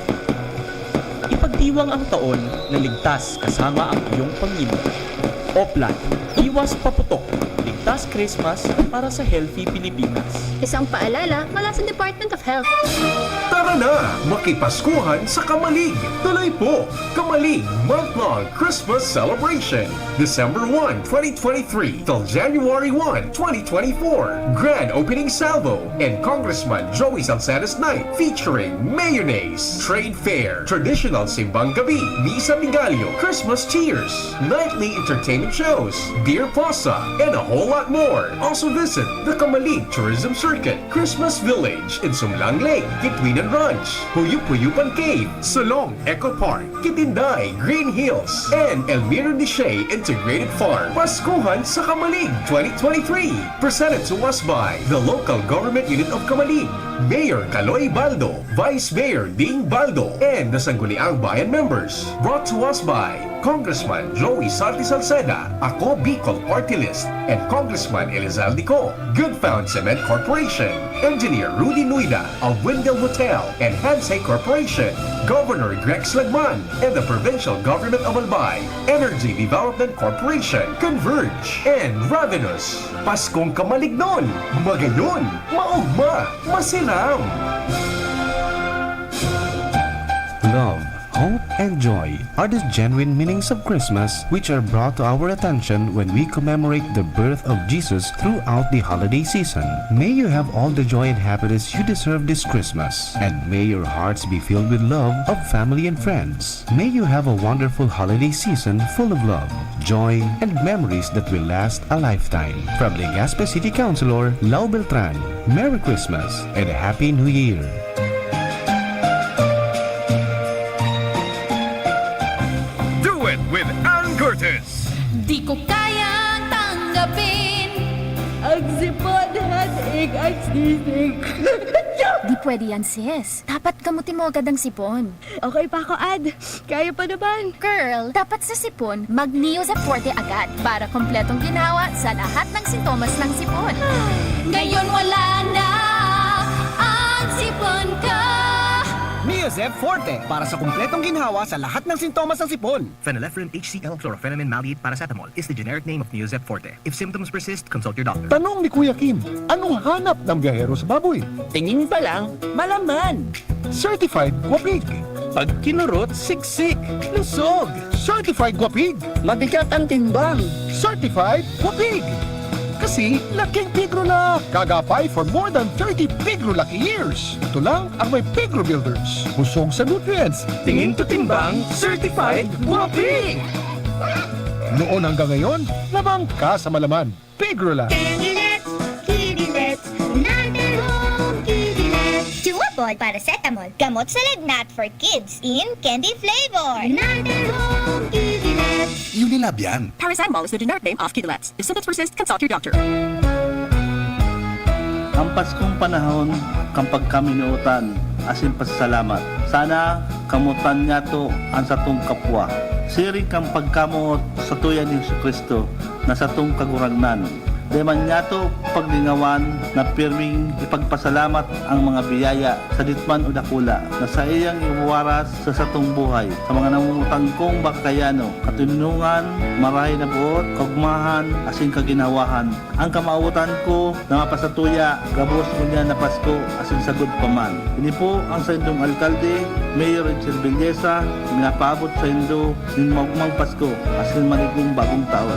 Ipagdiwang ang taon na ligtas kasama ang iyong pamilya. Oplan, iwas paputok. Ligtas Christmas para sa healthy Pilipinas. Isang paalala mula sa Department of Health. Tara na, makipaskuhan sa Kamalig. Tuloy po, Kamalig month-long Christmas celebration. December 1, 2023 till January 1, 2024. Grand opening salvo and Congressman Joey Salcedo's night featuring mayonnaise, trade fair, traditional simbang gabi, misa migalio, Christmas cheers, nightly entertainment shows, beer plaza, and a whole lot more. Also visit the Kamalig Tourism Circuit, Christmas Village in Sumlang Lake, Kitwinan Ranch, Huyup-Huyupan Cave, Solong Eco Park, Kitinday, Green Hills, and Elmira Deshay Integrated Farm. Paskuhan sa Kamalig 2023. Presented to us by the local government unit of Kamalig, Mayor Kaloy Baldo, Vice Mayor Ding Baldo, and the Sangguniang Bayan members. Brought to us by Congressman Joey Sarti Salceda, Ako Bicol Party List, and Congressman Elizalde Co, Good Found Cement Corporation, Engineer Rudy Nuida of Windell Hotel and Hansay Corporation, Governor Greg Slagman, and the Provincial Government of Albay, Energy Development Corporation, Converge, and Ravenous. Paskong Kamalignon, Magayon, Maugma, Masilam. Love, hope, and joy are the genuine meanings of Christmas which are brought to our attention when we commemorate the birth of Jesus throughout the holiday season. May you have all the joy and happiness you deserve this Christmas, and may your hearts be filled with love of family and friends. May you have a wonderful holiday season full of love, joy, and memories that will last a lifetime. From Legazpi City Councilor Lau Beltran, Merry Christmas and a Happy New Year! With Ann Curtis. Di ko kayang tanggapin ang sipon at ang sisig. Di pwede yan, sis. Dapat gamutin mo agad ang sipon. Okay pa ako, Ad. Kaya pa naman. Girl, dapat sa sipon, mag-Neozep Forte agad para kompletong ginawa sa lahat ng sintomas ng sipon. Ngayon wala na ang sipon ko. Neozep Forte para sa kumpletong ginhawa sa lahat ng sintomas ng sipon. Phenylephrine HCl Chlorophenamine Maleate Paracetamol is the generic name of Neozep Forte. If symptoms persist, consult your doctor. Tanong ni Kuya Kim, anong hanap ng biyahero sa baboy? Tingin pa lang, malaman. Certified Guapig. Pag kinurot, siksik, lusog. Certified Guapig. Mabigat ang timbang. Certified Guapig. Kasi laking Pigro na. Kagapay for more than 30 Pigro Lucky years. Ito lang ang may Pigro Builders. Busog sa nutrients. Tingin to timbang, certified Guapig. Noon hanggang ngayon, lamang ka sa malaman. Pigro lang. Kidilets, Kidilets, United Home Kidilets. Chewable Paracetamol. Gamot sa lagnat for kids in candy flavor. United Home Kidilets. Unilab yan. Paracetamol is the generic name of Kidilets. If symptoms persist, consult your doctor. Ang Paskong panahon, kapag kami nuutan, asin pasalamat. Sana kamutan niya to ang satong kapwa. Siring kang pagkamot sa tuyan ni Kristo na satong kaguragnan. Deman niya to paglingawan na pirming ipagpasalamat ang mga biyaya sa ditman o dakula na sa iyang iwaras sa satong buhay. Sa mga namumutang kong bakayano, katunungan, marahay na buot, kagmahan, asin kaginawahan. Ang kamautan ko na mapasatuya, gabos mo niya na Pasko, asin sagod paman. Ini po ang sa indong alkalde, Mayor Richard Villesa, minapaabot sa indo ng magmang Pasko, asin maligong bagong taon.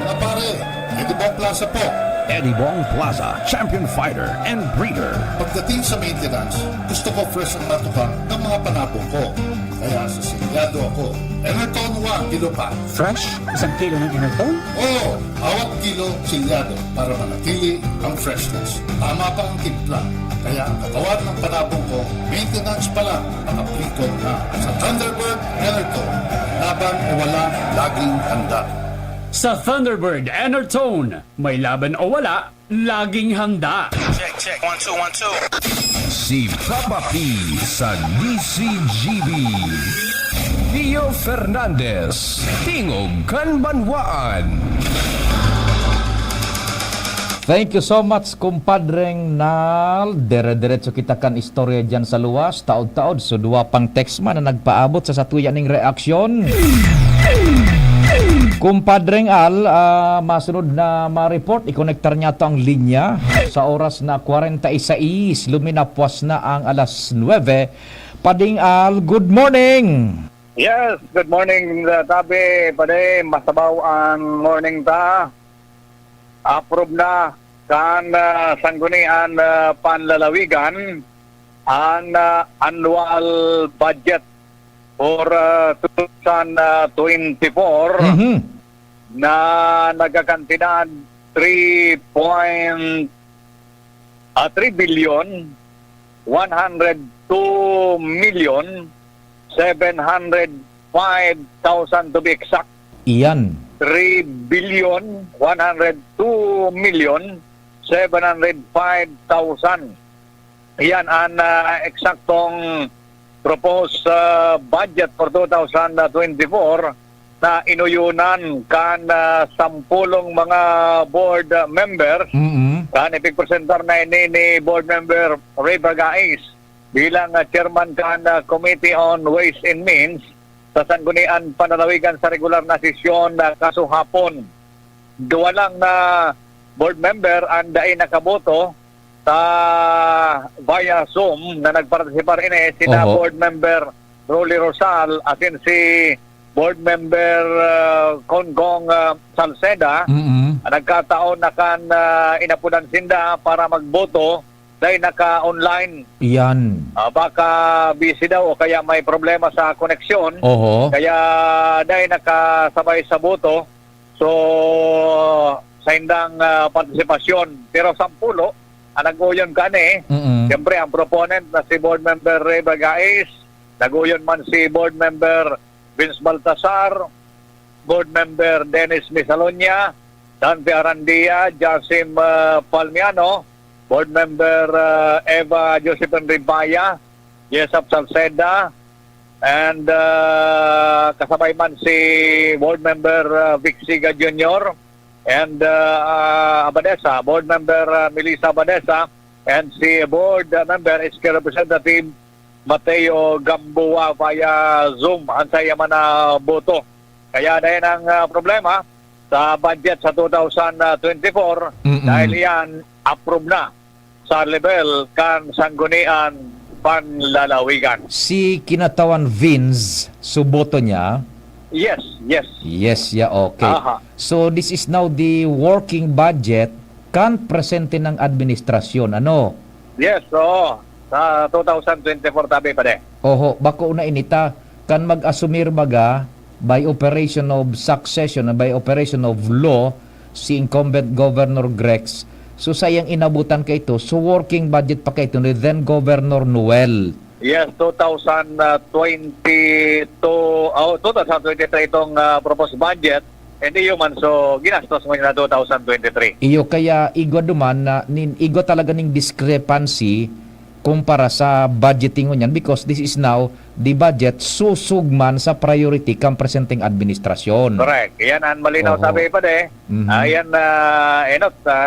Mga pare, Edibong Plaza po. Edibong Plaza, champion fighter and breeder. Pagdating sa maintenance, gusto ko fresh ang matuka ng mga panabong ko. Kaya sa silyado ako. Enerton 1 kilo pa. Fresh? Isang kilo ng Enerton? Oo, bawat kilo silyado para manatili ang freshness. Tama pa ang timpla. Kaya ang katawan ng panabong ko, maintenance pa lang, nakaplikot na. Sa Thunderbird Enerton, laban o wala, laging handa. Sa Thunderbird Enertone, may laban o wala, laging handa. Check. 1, 2, 1, 2. Si Papa P sa DCGB. Leo Fernandez, Tingog Kanbanwaan. Thank you so much, kumpadreng Nal. Dire-diretso kita kan istorya dyan sa luwas. Taod-taod, so duwa pang text man na nagpaabot sa satuyan ng reaksyon. Kumpadreng Al, masunod na ma-report, ikonektar niya to ang linya sa oras na 46, luminapwas na ang alas 9. Pading Al, good morning! Yes, good morning, Tabi. Pade, masabaw ang morning ta. Approve na kan sanggunian panlalawigan ang annual budget for 2024 na nagkakantidad 3 billion 102 million 705,000 to be exact. Iyan. 3 billion 102 million 705,000. Iyan ang eksaktong proposed budget for 2024 na inuyunan kan 10 mga board members. Kan ipigpresentar na ini ni board member Ray Bagais bilang chairman kan Committee on Ways and Means sa sanggunian pananawigan sa regular na sesyon kasuhapon. Duwa lang na board member ang daay nakaboto via Zoom na nagpartisipar ini sina board member Rolly Rosal atin si board member Kongkong Salceda. Nagkataon na kan inapunan sinda para magboto dahil naka-online. Iyan. Baka busy daw o kaya may problema sa koneksyon. Kaya dahil nakasabay sa boto. So sa indang partisipasyon. Pero 10 naguyon ka ni. Siyempre, ang proponent na si board member Ray Bagais, naguyon man si board member Vince Baltasar, board member Dennis Misalonia, Dante Arandia, Jasim Palmiano, board member Eva Josephine Ribaya, Yesap Salceda, and kasabay man si board member Vic Siga Jr., and Abadesa, board member Melissa Abadesa, and si board member is Representative Mateo Gamboa via Zoom. Ansaya man na boto. Kaya dahil ang problema sa budget sa 2024, dahil yan approve na sa level kan sanggunian panlalawigan. Si kinatawan Vince, suboto niya. Yes. Yes, yeah, okay. So this is now the working budget kan presente ng administrasyon, ano? Yes, sa 2024 tabi pa de. Bako una inita kan mag-asumir baga by operation of succession, by operation of law, si incumbent Governor Grex So sayang inabutan ka ito. So working budget pa kayo ni then Governor Noel. Yes, 2023 itong proposed budget. Hindi yun man, so ginastos mo na 2023. Iyo kaya igwa duman na igwa talaga ning discrepancy kumpara sa budgeting niyan because this is now the budget susugman sa priority kang presenting administrasyon. Correct. Yan ang malinaw sabi pa de. Ayan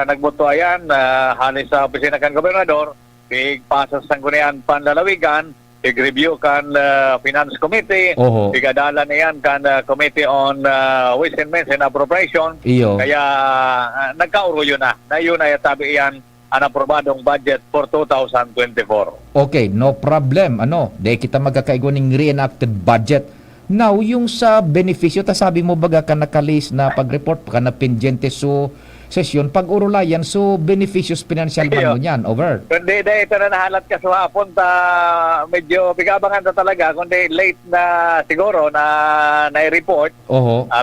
nagboto ayan halis sa opisina kan gobernador, pigpasa sa sanggunian panlalawigan, review kan Finance Committee, igadala niyan kan Committee on Ways and Means and Appropriation. Iyo. Kaya nagkauro yun na. Na yun ay sabi iyan ang aprobadong budget for 2024. Okay, no problem. Di kita magkakaigo ng reenacted budget. Now, yung sa beneficyo, sabi mo baga ka nakalis na pag-report, ka na pendiente so sesyon, pag-urulayan, so beneficious financial man mo yan. Over. Kundi ito na nahalat ka sa hapon, medyo pigabangan na talaga, kundi late na siguro na i-report.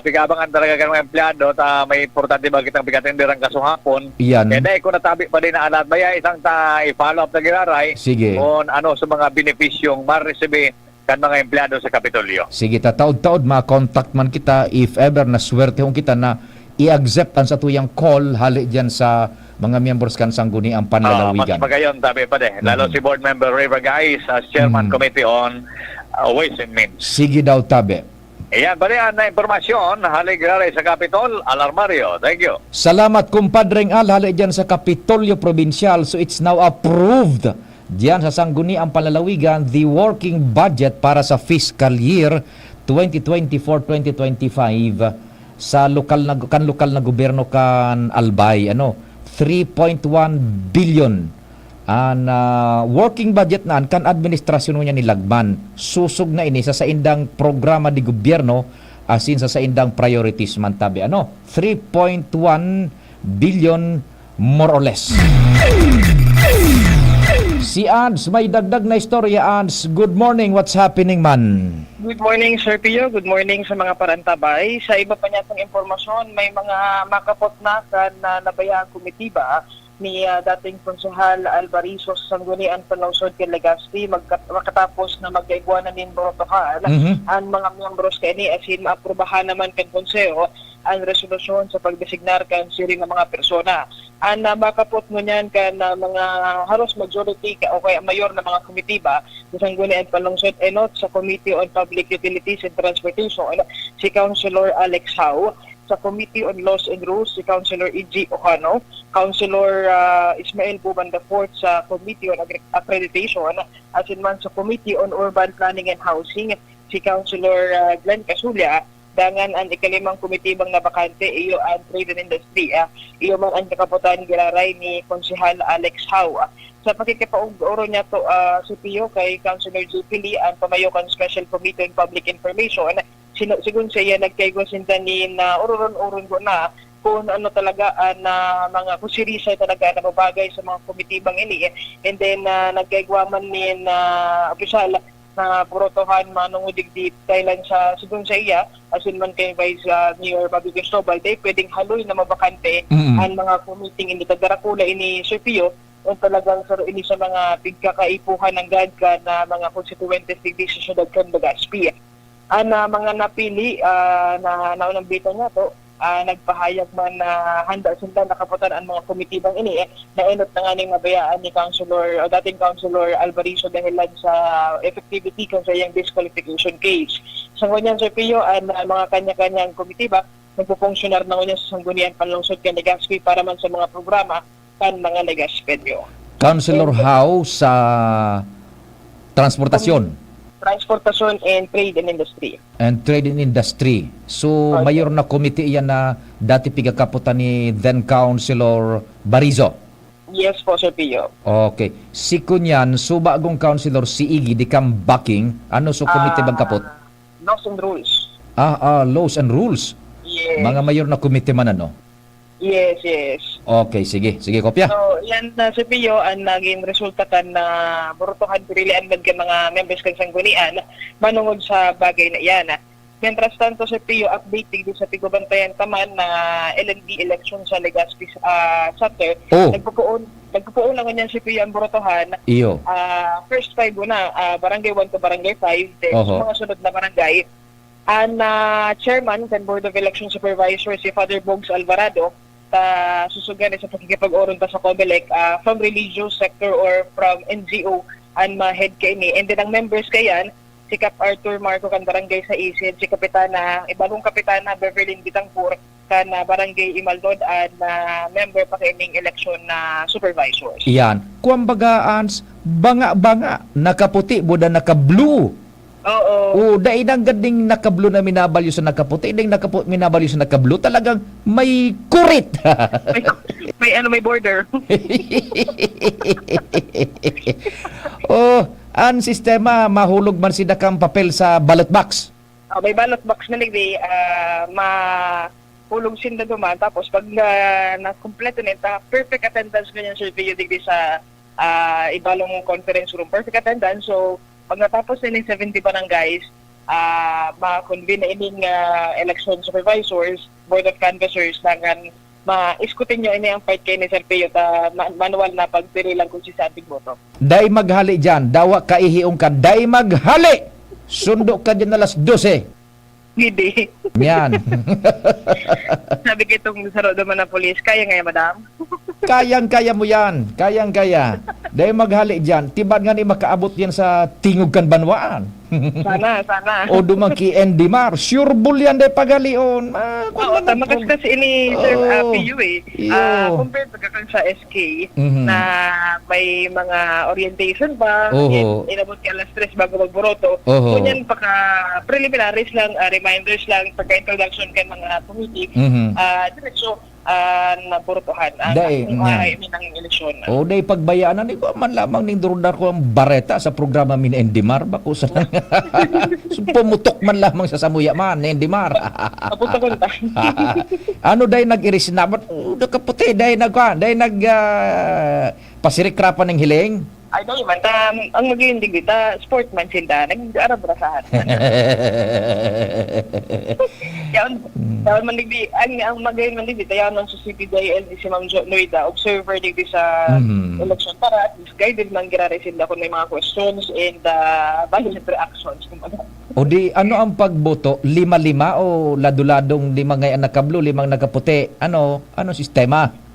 Pigabangan talaga ka ng empleyado, may importante ba kitang pigatindirang kasuhapon. Yan. Kaya kung natabi pa din na alat, baya isang i-follow up na giraray sige. Kung sa mga beneficyong ma-receive kan mga empleyado sa Kapitolyo. Sige, taod-taod, ma-contact man kita if ever na swerte hong kita na i-accept ang sa tuyang call hali dyan sa mga members kan sangguni ang panlalawigan. Mas magayon, sabi pa de. Lalo si Board Member Ray Vargais as Chairman Committee on Ways and Means. Sige daw, tabi. Ayan, barihan na impormasyon, hali graray sa Capitol, Alarmario. Thank you. Salamat, kumpadreng Al, hali dyan sa Kapitolyo Provincial. So it's now approved dyan sa sangguni ang panlalawigan, the working budget para sa fiscal year 2024-2025 sa lokal na gobyerno kan Albay 3.1 billion ang working budget na kan administrasyon niya ni Lagman susug na ini sa indang programa di gobyerno asin sa indang priorities man tabi 3.1 billion more or less. Si Ans, may dagdag na istorya. Ans, good morning. What's happening, man? Good morning, Sir Pio. Good morning sa mga parantabay. Sa iba pa niyatong impormasyon, may mga makapot na nabayaan komitiba ni dating konsehal Alvarizo sa Sanggunian Panlungsod kay Legazpi makatapos na magkaigwanan din botohan ang mga miyembros kani asin maaprubahan naman kan konseho ang resolusyon sa pagdesignar kan siring nga mga persona. Ang makapot mo niyan kan mga halos majority o kaya mayor na mga komitiba sa Sanggunian Panlungsod enot sa Committee on Public Utilities and Transportation si Councilor Alex Howe, sa Committee on Laws and Rules si Councilor E.G. Ojano, Councilor Ismael Buban IV sa Committee on Accreditation, asin man sa Committee on Urban Planning and Housing si Councilor Glenn Casulia, dangan ang ikalimang komitibang nabakante iyo ang Trade and Industry, iyo man ang kakaputan giraray ni Konsehal Alex Howe. Sa pakikipauguro niya to si Pio kay Councilor Jupili ang pamayokan Special Committee on Public Information, sigun siya nagkaigosintan ni na uron-uron ko na kung ano talaga na mga kusirisay talaga na babagay sa mga komitibang ini and then nagkaigwaman ni na opisyal na purotohan manungudigdi Thailand sa sigun sa iya asin man kay Vice Mayor Bobby Cristobal day pwedeng haloy na mabakante ang mga committee ini tagarakula ini Sir Pio o talagang ini sa mga pigkakaipuhan ng GADCA na mga constituentes digdi sa syudad kan Legazpi. Ang mga napili na naunang bito niya to, nagpahayag man na handa sila nakaputan ang mga komitibang ini na enot na nga ning mabayaan ni dating Councilor Alvarizo dahilan sa effectivity kan sa iyang disqualification case. Sa ngunyan Sir Pio, ang mga kanya-kanyang komitiba nagpupunksyonal na ngunyan sa Sanggunian Panlungsod kan Legazpi para man sa mga programa kan mga Legazpeño. Councilor Howe sa transportasyon. Transportation and Trade and Industry. And Trade and Industry. So, mayor na committee yan na dati pigakaputan ni then Councilor Barizo. Yes po, Sir Pio. Okay. Si Kunyan, so bagong Councilor si Iggy, di kang backing. Ano so committee bagkapot? Laws and Rules. Laws and Rules. Yes. Mga mayor na committee man Yes. Okay, sige. Sige, kopya. So, yan na Sir Pio, ang naging resulta kan na borutohan pirilian man ka mga members kan sanggunian manungod sa bagay na yan. Mientras tanto, Sir Pio, update din sa Tigubantayan Taman na LND election sa Legazpi chapter. Oh. Nagpupuon lang ganyan si Pio ang Borotohan. Iyo. First 5 na, barangay 1 to barangay 5. Then, Oho. sa mga sunod na barangay, ang chairman ng Board of Election Supervisor, si Father Bogs Alvarado, susugan sa pagkikipag-oron sa COMELEC from religious sector or from NGO ang ma-head kaini. And then ang members kayan, si Cap Arthur Marco kan barangay sa Isid, si Kapitana, ibagong Kapitana Beverly Bitangpur kan barangay Imaldod at member pa kaining election na supervisors. Iyan. Kuambagaan, banga-banga, nakaputi, buda naka-blue. Oo. O, dahil ang gading naka-blue na minabalyo sa nakaputi, dahil minabalyo sa naka-blue, talagang may kurit. may border. Oh, ang sistema, mahulog man si dakang papel sa ballot box. May ballot box na nagdi, mahulog sinda duman. Tapos pag na-kompleto nita, perfect attendance ganyan Sir Pio digdi sa ibalong conference room. Perfect attendance. So, pag natapos na yung 70 barangays, ma-convene na ining election supervisors, board of canvassers, nangan ma-iskutin nyo ini ang part kayo ni Sir Pio ta manual na pagpili lang kung si sa ating boto. Day maghali dyan, dawa kaihiong ka, day maghali! Sundo ka dyan alas 12. Hindi. Yan. Sabi ko itong saro naman ng polis, kaya nga madam? Kayang-kaya mo yan. Kayang-kaya. Day maghali dyan, tiban nga ni makaabot yan sa tingog kan banwaan. Sana. O dumaki Endimar, sure bull yan day pagalion. Oo, tama kasi ini Sir PU eh. Compared pagkakan sa SK, na may mga orientation pa, inabot ka alas 3 bago magboroto. Kunyan pagka preliminaries lang, reminders lang, pagka-introduction kan mga committee, diretso na borotohan. Minang eleksyon. O day pagbayaan ni ko man lamang ning durudar ko ang bareta sa programa min Endimar bako sa pumutok man lamang sa samuya man ni Endimar. Ano day nag-iris na ba't kaputi day pasirikrapan ng hiling. Ay, no, man. Ang magiging digita, sportman sila, nag-arabrasahan. Yawan man digdi, ang magiging man digdi, yawan man sa CPDIL, si Ma'am Noida, observer digdi sa election para at least guided man gira-receive ako ng mga questions and violent reactions. O di, ano ang pagboto? 5-5 o lado-ladong 5 ngayon nakablo, 5 nakaputi? Ano sistema?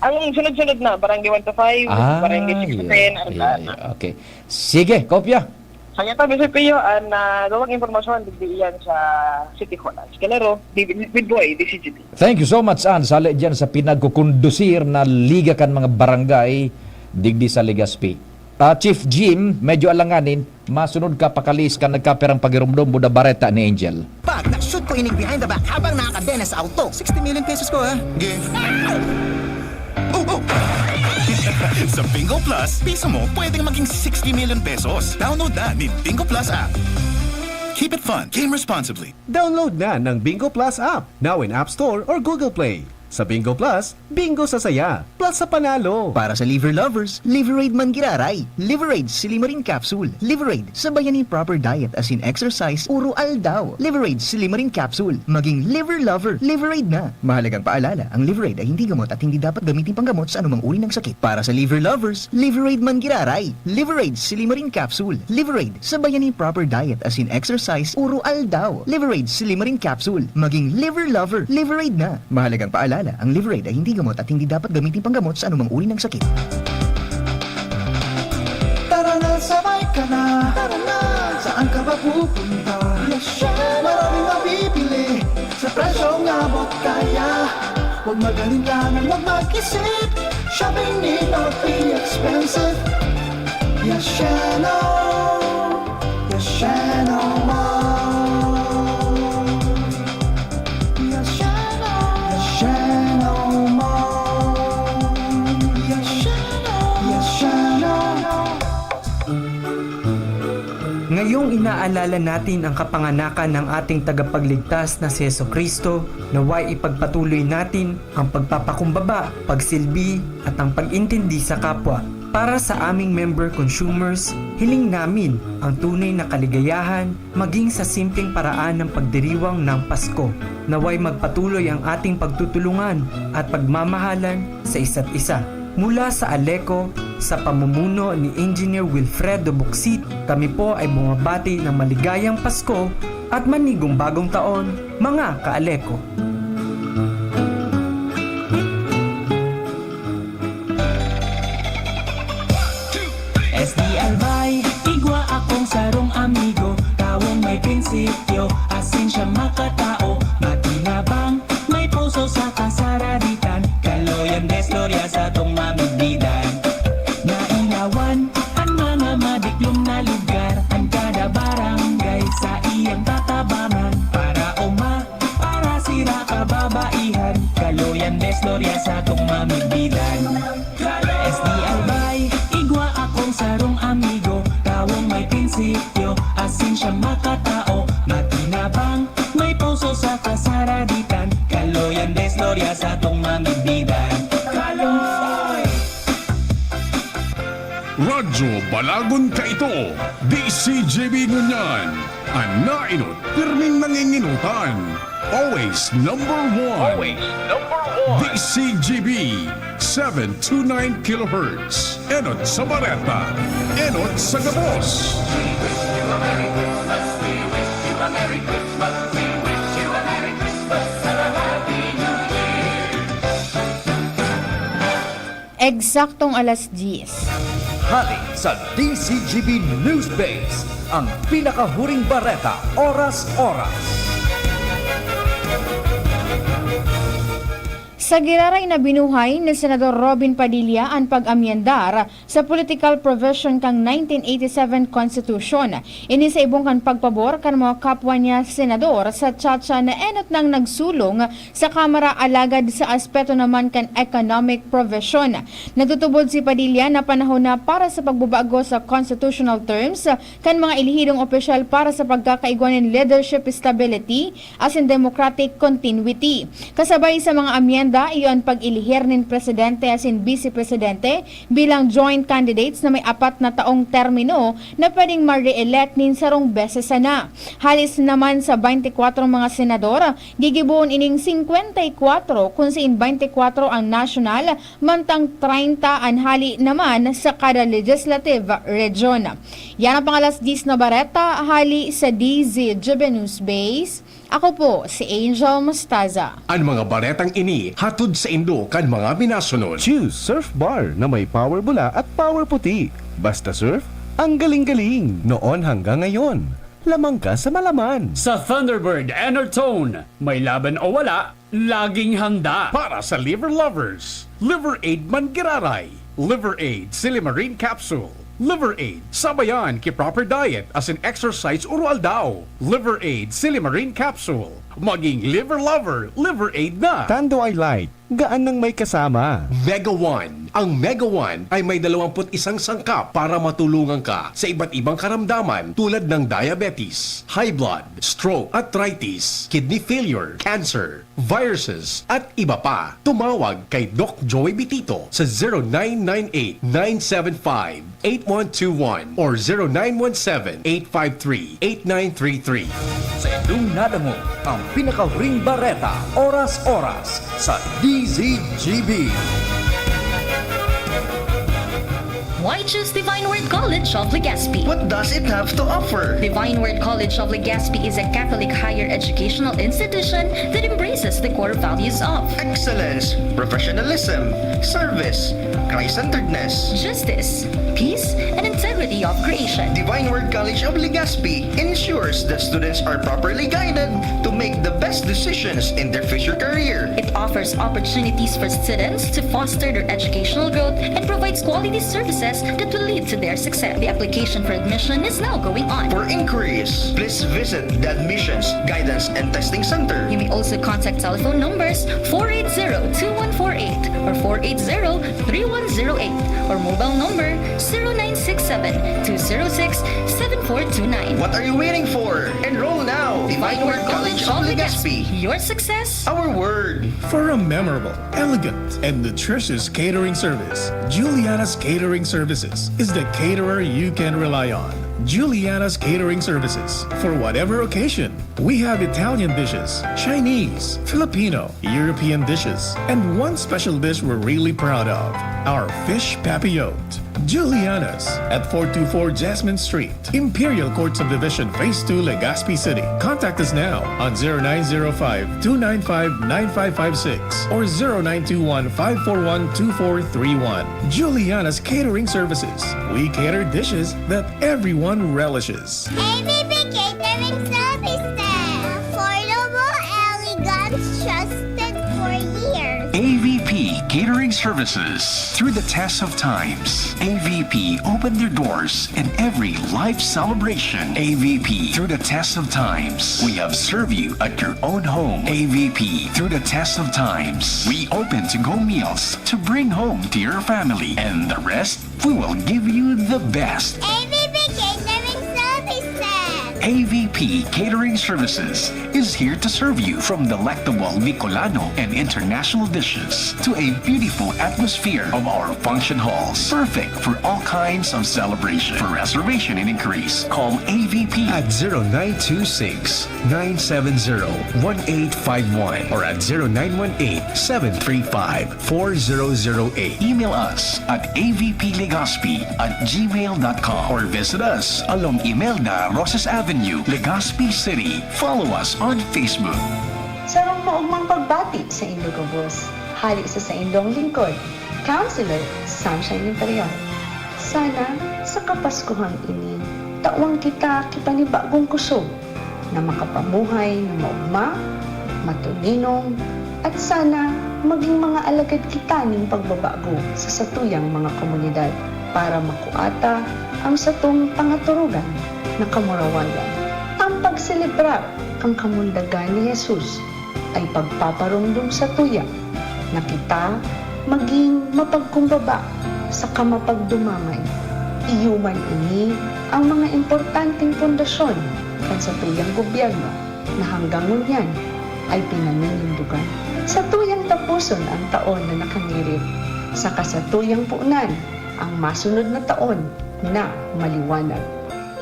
Ang sunod-sunod na, barangay 1 to 5, barangay 6 to 10, Okay. Sige, kopya. Kaya tabi Sir Pio, ang gawang informasyon, digdi iyan sa City Hall. Escalero, with boy, DCGD. Thank you so much, Ann. Sali dyan sa pinagkukundusir na liga kan mga barangay digdi sa Legazpi. Chief Jim, medyo alanganin, masunod ka pakalis ka nagkaperang pagirumdom buda bareta ni Angel. Pag na-shoot ko ining behind the back habang nakakadena sa auto, 60 million pesos ko ha. Sa Bingo Plus, piso mo pwedeng maging 60 million pesos. Download na ni Bingo Plus app. Keep it fun. Game responsibly. Download na ng Bingo Plus app, now in App Store or Google Play. Sa Bingo Plus, bingo sa saya, plus sa panalo. Para sa liver lovers, Liverade man giraray. Liverade Silimarin Capsule. Liverade sa bayani proper diet as in exercise, uro aldaw. Liverade Silimarin Capsule. Maging liver lover, Liverade na. Mahalagang paalala, ang Liverade ay hindi gamot at hindi dapat gamitin panggamot sa anumang uri ng sakit. Para sa liver lovers, Liverade man giraray. Liverade Silimarin Capsule. Liverade sa bayani proper diet as in exercise, uro aldaw. Liverade Silimarin Capsule. Maging liver lover, Liverade na. Mahalagang paalala, ang Liverade ay hindi gamot at hindi dapat gamitin panggamot sa anumang uri ng sakit. Tara na, sabay ka na. Tara na, saan ka ba pupunta? Maraming mabibili sa presyong abot kaya. Huwag magalinlangan, huwag mag-isip. Shopping need not be expensive. Yashano Mall. Ngayong inaalala natin ang kapanganakan ng ating tagapagligtas na si Jesucristo, naway ipagpatuloy natin ang pagpapakumbaba, pagsilbi at ang pag-intindi sa kapwa. Para sa aming member consumers, hiling namin ang tunay na kaligayahan maging sa simpleng paraan ng pagdiriwang ng Pasko. Naway magpatuloy ang ating pagtutulungan at pagmamahalan sa isa't isa. Mula sa Aleco, sa pamumuno ni Engineer Wilfredo Buxit, kami po ay bumabati ng maligayang Pasko at manigong bagong taon, mga ka-Aleco. SD Albay, igwa akong sarong amigo, tawong may prinsipyo, asin siya makatao, matinabang, may puso sa kasararitan, kaloyan desloria sa tong mamibidan. Nainawan, ang mga madiklom na lugar, ang kada barangay sa iyang tatabangan, para para sira kababaihan, kaloyan desloria sa tong mamibidan. SD Albay, igwa akong sarong amigo, tawong may prinsipyo, asin siya makatao, matinabang, may puso sa kasaraditan, kaloyan desloria sa tong mamibidan. Kaloy! Radyo Balagon ka ito, DCGB ngunyan, ang nainot, pirming nanginginutan, always number one. Always number one. DCGB 729 kHz. Enot sa Bareta. Enot sa Gabos. Eksaktong alas 10. Hati sa DCGB News Base, ang pinakahuring bareta oras-oras. Sa giraray na binuhay ni Senador Robin Padilla ang pag-amyendar sa political provision kang 1987 Constitution. Ini sa ibong kan pagpabor kan mga kapwa niya senador sa tsatsya na enot nang nagsulong sa Kamara alagad sa aspeto naman kan economic provision. Natutubod si Padilla na panahon na para sa pagbabago sa constitutional terms kan mga ilihidong opisyal para sa pagkakaigwanin leadership stability as in democratic continuity. Kasabay sa mga amyenda iyon pag-ilihir nin presidente as in vice-presidente bilang joint candidates na may 4 na taong termino na pwedeng ma-re-elect nin sarong beses na. Halis naman sa 24 mga senador, gigibuon ining 54 kung siin 24 ang national, mantang 30 ang hali naman sa kada legislative region. Yan ang pangalas 10 na bareta, hali sa DZGB News Base. Ako po si Angel Mostaza. Ang mga baretang ini hatod sa Indo kan mga binasunod. Choose Surf Bar na may power bula at power puti. Basta surf, ang galing-galing. Noon hanggang ngayon. Lamang ka sa malaman. Sa Thunderbird Enertone, may laban o wala, laging handa. Para sa liver lovers, Liver Aid Mangiraray, Liver Aid Silimarine Capsule, Liver Aid sabayan ki proper diet as in exercise urual daw. Liver Aid Silimarine Capsule. Maging liver lover, Liver Aid na. Tanduay Light, gaan nang may kasama. Mega One. Ang Mega One ay may 21 sangkap para matulungan ka sa iba't ibang karamdaman tulad ng diabetes, high blood, stroke, arthritis, kidney failure, cancer, viruses, at iba pa. Tumawag kay Doc Joy Bitito sa 0998-975-8121 or 0917-853-8933. Sa itong nadamo, ang pinakahuring bareta oras-oras sa DZGB. Why choose Divine Word College of Legazpi? What does it have to offer? Divine Word College of Legazpi is a Catholic higher educational institution that embraces the core values of Excellence, professionalism, service, Christ-centeredness, justice, peace, and integrity of creation. Divine Word College of Legazpi ensures that students are properly guided to make the best decisions in their future career. It offers opportunities for students to foster their educational growth and provides quality services that will lead to their success. The application for admission is now going on. For inquiries, please visit the Admissions, Guidance, and Testing Center. You may also contact telephone numbers 480-2148 or 480-3108 or mobile number 0967-206-7429. What are you waiting for? Enroll now! Whitewater College of Legazpi. Your success, Our word. For a memorable, elegant, and nutritious catering service, Juliana's Catering Services is the caterer you can rely on. Juliana's Catering Services. For whatever occasion, we have Italian dishes, Chinese, Filipino, European dishes, and one special dish we're really proud of, our fish papillote. Juliana's at 424 Jasmine Street, Imperial Court Subdivision, Phase 2, Legazpi City. Contact us now on 0905-295-9556 or 0921-541-2431. Juliana's Catering Services. We cater dishes that everyone relishes. ABP Catering Services. Affordable, elegant, trusted for years. AVP Catering Services. Through the test of times, AVP opened their doors in every life celebration. AVP through the test of times. We have served you at your own home. AVP through the test of times. We open to-go meals to bring home to your family. And the rest, we will give you the best. ABP Catering Services. AVP Catering Services is here to serve you from delectable Bicolano and international dishes to a beautiful atmosphere of our function halls. Perfect for all kinds of celebration. For reservation and inquiries, call AVP at 0926-970-1851 or at 0918-735-4008. Email us at avplegazpi@gmail.com or visit us along Imelda Rosas Avenue, Legazpi City. Follow us on Facebook. Sarong maugmang pagbati sa Indogobos. Hali sa indong lingkod. Counselor, Sunshine Imperial. Sana sa Kapaskuhang ini, tawang kita kipanibagong kusog na makapamuhay na maugma, matuninong, at sana maging mga alagad kita ng pagbabago sa satuyang mga komunidad para makuata ang satong pangaturugan na kamurawayan. Ang pagselebrar ang kamundagan ni Jesus ay pagpaparumdum sa tuya na kita maging mapagkumbaba sa kamapagdumamay. Iyuman ini ang mga importanteng pundasyon kan sa tuyang gobyerno na hanggang ngunyan ay pinaninindugan. Sa tuyang tapuson ang taon na nakangirit, sa kasatuyang puunan ang masunod na taon na maliwanag.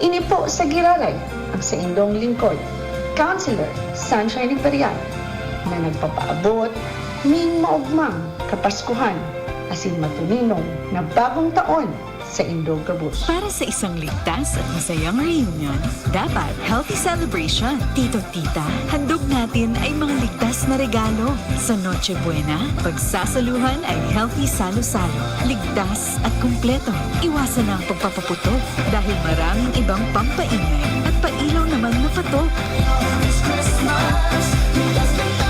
Ini po sa Giraray ang sa indong lingkod, Counselor Sunshine Imperial, na nagpapaabot ning maugmang kapaskuhan asin matuninong na bagong taon sa Indogabos. Para sa isang ligtas at masayang reunion, dapat healthy celebration. Tito-tita, handog natin ay mga ligtas na regalo. Sa Noche Buena, pagsasaluhan ay healthy salo-salo. Ligtas at kumpleto. Iwasan ang pagpapaputok dahil maraming ibang pampaingay at pailaw naman na patok. This Christmas, ligtas tayo.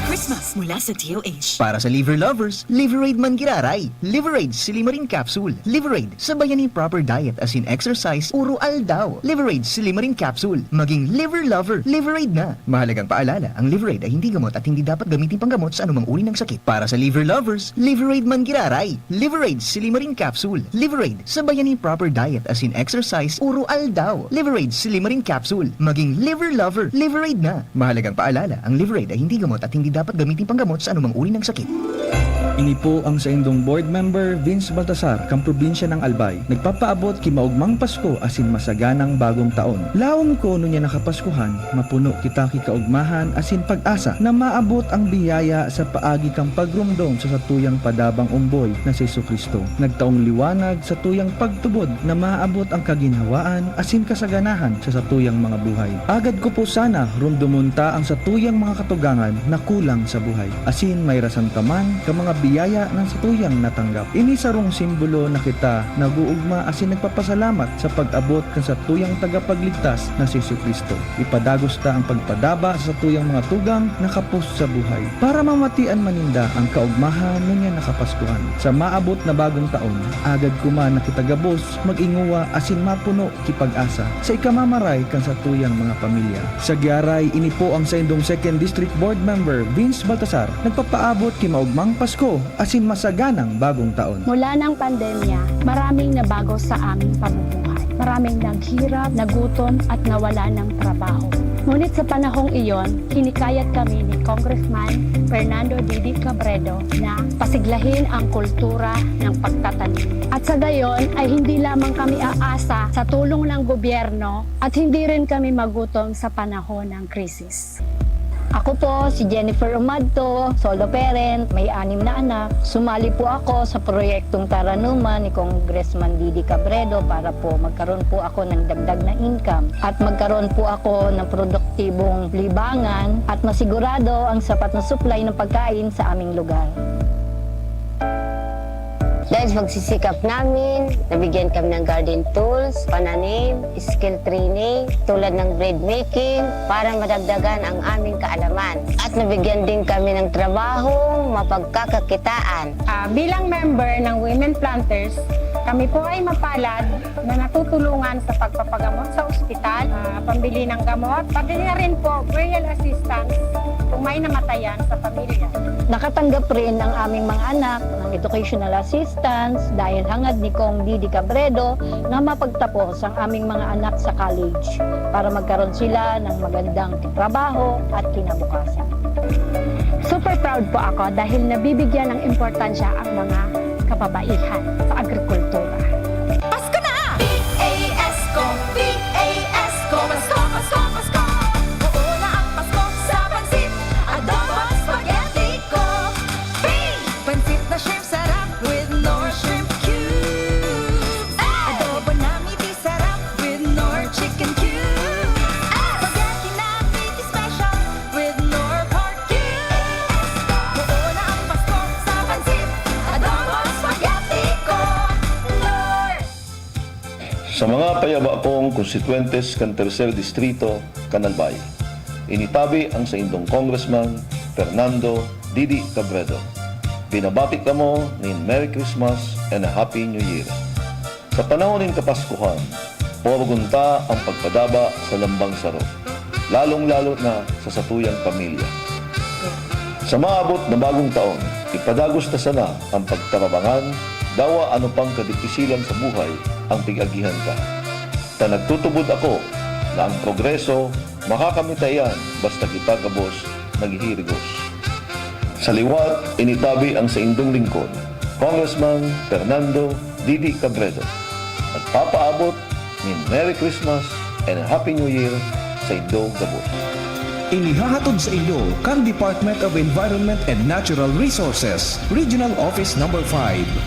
Christmas mula sa DOH. Para sa liver lovers, Liveraid Mangiraray, Liveraid Silimarin Capsule, Liveraid sa bayani proper diet as in exercise, uro aldaw, Liveraid Silimarin Capsule, maging liver lover, Liveraid na. Mahalagang paalala, ang Liveraid ay hindi gamot at hindi dapat gamitin panggamot sa anumang uri ng sakit. Para sa liver lovers, Liveraid Mangiraray, Liveraid Silimarin Capsule, Liveraid sa bayani proper diet as in exercise, uro aldaw, Liveraid Silimarin Capsule, maging liver lover, Liveraid na. Mahalagang paalala, ang Liveraid ay hindi gamot at hindi dapat gamitin panggamot sa anumang uri ng sakit. Ini po ang sa indong board member Vince Baltasar, kang probinsya ng Albay. Nagpapaabot kimaugmang Pasko asin masaganang bagong taon. Laom ko nun niya nakapaskuhan, mapuno kita kikaugmahan asin pag-asa na maabot ang biyaya sa paagi kang pagrumdom sa satuyang padabang umboy na si Jesucristo. Nagtaong liwanag sa tuyang pagtubod na maabot ang kaginhawaan asin kasaganahan sa satuyang mga buhay. Agad ko po sana rumdumunta ang satuyang mga katugangan na kulang sa buhay. Asin may rason kaman ka mga biyaya ng satuyang natanggap. Ini sarong simbolo na kita naguugma asin nagpapasalamat sa pag-abot kan satuyang tagapagligtas na si Jesucristo. Ipadagos ta ang pagpadaba sa satuyang mga tugang nakapos sa buhay para mamatian maninda ang kaugmahan niya nakapaskuhan. Sa maabot na bagong taon, agad kuma na kitagabos mag-inguwa asin mapuno kipag-asa sa ikamamaray kan satuyang mga pamilya. Sa Giaray, ini po ang sa indong 2nd District Board Member Vince Baltasar nagpapaabot kimaugmang Pasko Pasko asin masaganang bagong taon. Mula ng pandemya, maraming nabago sa aming pamumuhay. Maraming naghirap, nagutom at nawala ng trabaho. Ngunit sa panahong iyon, kinikayat kami ni Congressman Fernando Didi Cabredo na pasiglahin ang kultura ng pagtatanim. At sa gayon ay hindi lamang kami aasa sa tulong ng gobyerno at hindi rin kami magutom sa panahon ng krisis. Ako po si Jennifer Umadto, solo parent, may 6 na anak. Sumali po ako sa proyektong Taranuman ni Congressman Didi Cabredo para po magkaroon po ako ng dagdag na income at magkaroon po ako ng produktibong libangan at masigurado ang sapat na supply ng pagkain sa aming lugar. Dahil sa magsisikap namin, nabigyan kami ng garden tools, pananim, skill training, tulad ng bread making, para madagdagan ang aming kaalaman. At nabigyan din kami ng trabaho, mapagkakakitaan. Bilang member ng Women Planters, kami po ay mapalad na natutulungan sa pagpapagamot sa ospital, pambili ng gamot, pati na rin po burial assistance kung may namatayan sa pamilya. Nakatanggap rin ang aming mga anak ng educational assistance dahil hangad ni Kong Didi Cabredo na mapagtapos ang aming mga anak sa college para magkaroon sila ng magandang trabaho at kinabukasan. Super proud po ako dahil nabibigyan ng importansya ang mga kababaihan sa agrikultura. Pasko na! P-A-S-Co, P-A-S-Co, Pasko, Pasko, Pasko. Oo na ang Pasko sa pansit, adobo, spaghetti ko. Pansit na shrimp sarap with Nor shrimp cubes. Adobo na meaty sarap with Nor chicken cubes. Spaghetti na meaty special with Nor pork cubes. Oo na ang Pasko sa pansit, adobo, spaghetti ko. Nor! Sa mga payaba kong konstituentes kan Tercer Distrito, Canalbay, initabi ang sa indong Congressman Fernando Didi Cabredo. Binabati kamo nin Merry Christmas and a Happy New Year. Sa panahon nin Kapaskuhan, pumagunta ang pagpadaba sa lambang saro, lalong-lalo na sa satuyang pamilya. Sa maabot na bagong taon, ipadagos na sana ang pagtarabangan, dawa ano pang kadipisilan sa buhay ang pigagihan ka. Ta nagtutubod ako na ang progreso makakamitayan basta kita kabos naghihirigos. Sa liwat, initabi ang sa indong lingkod, Congressman Fernando Didi Cabredo. At papaabot ni Merry Christmas and a Happy New Year sa indong gabos. Inihahatod sa inyo kan Department of Environment and Natural Resources, Regional Office No. 5,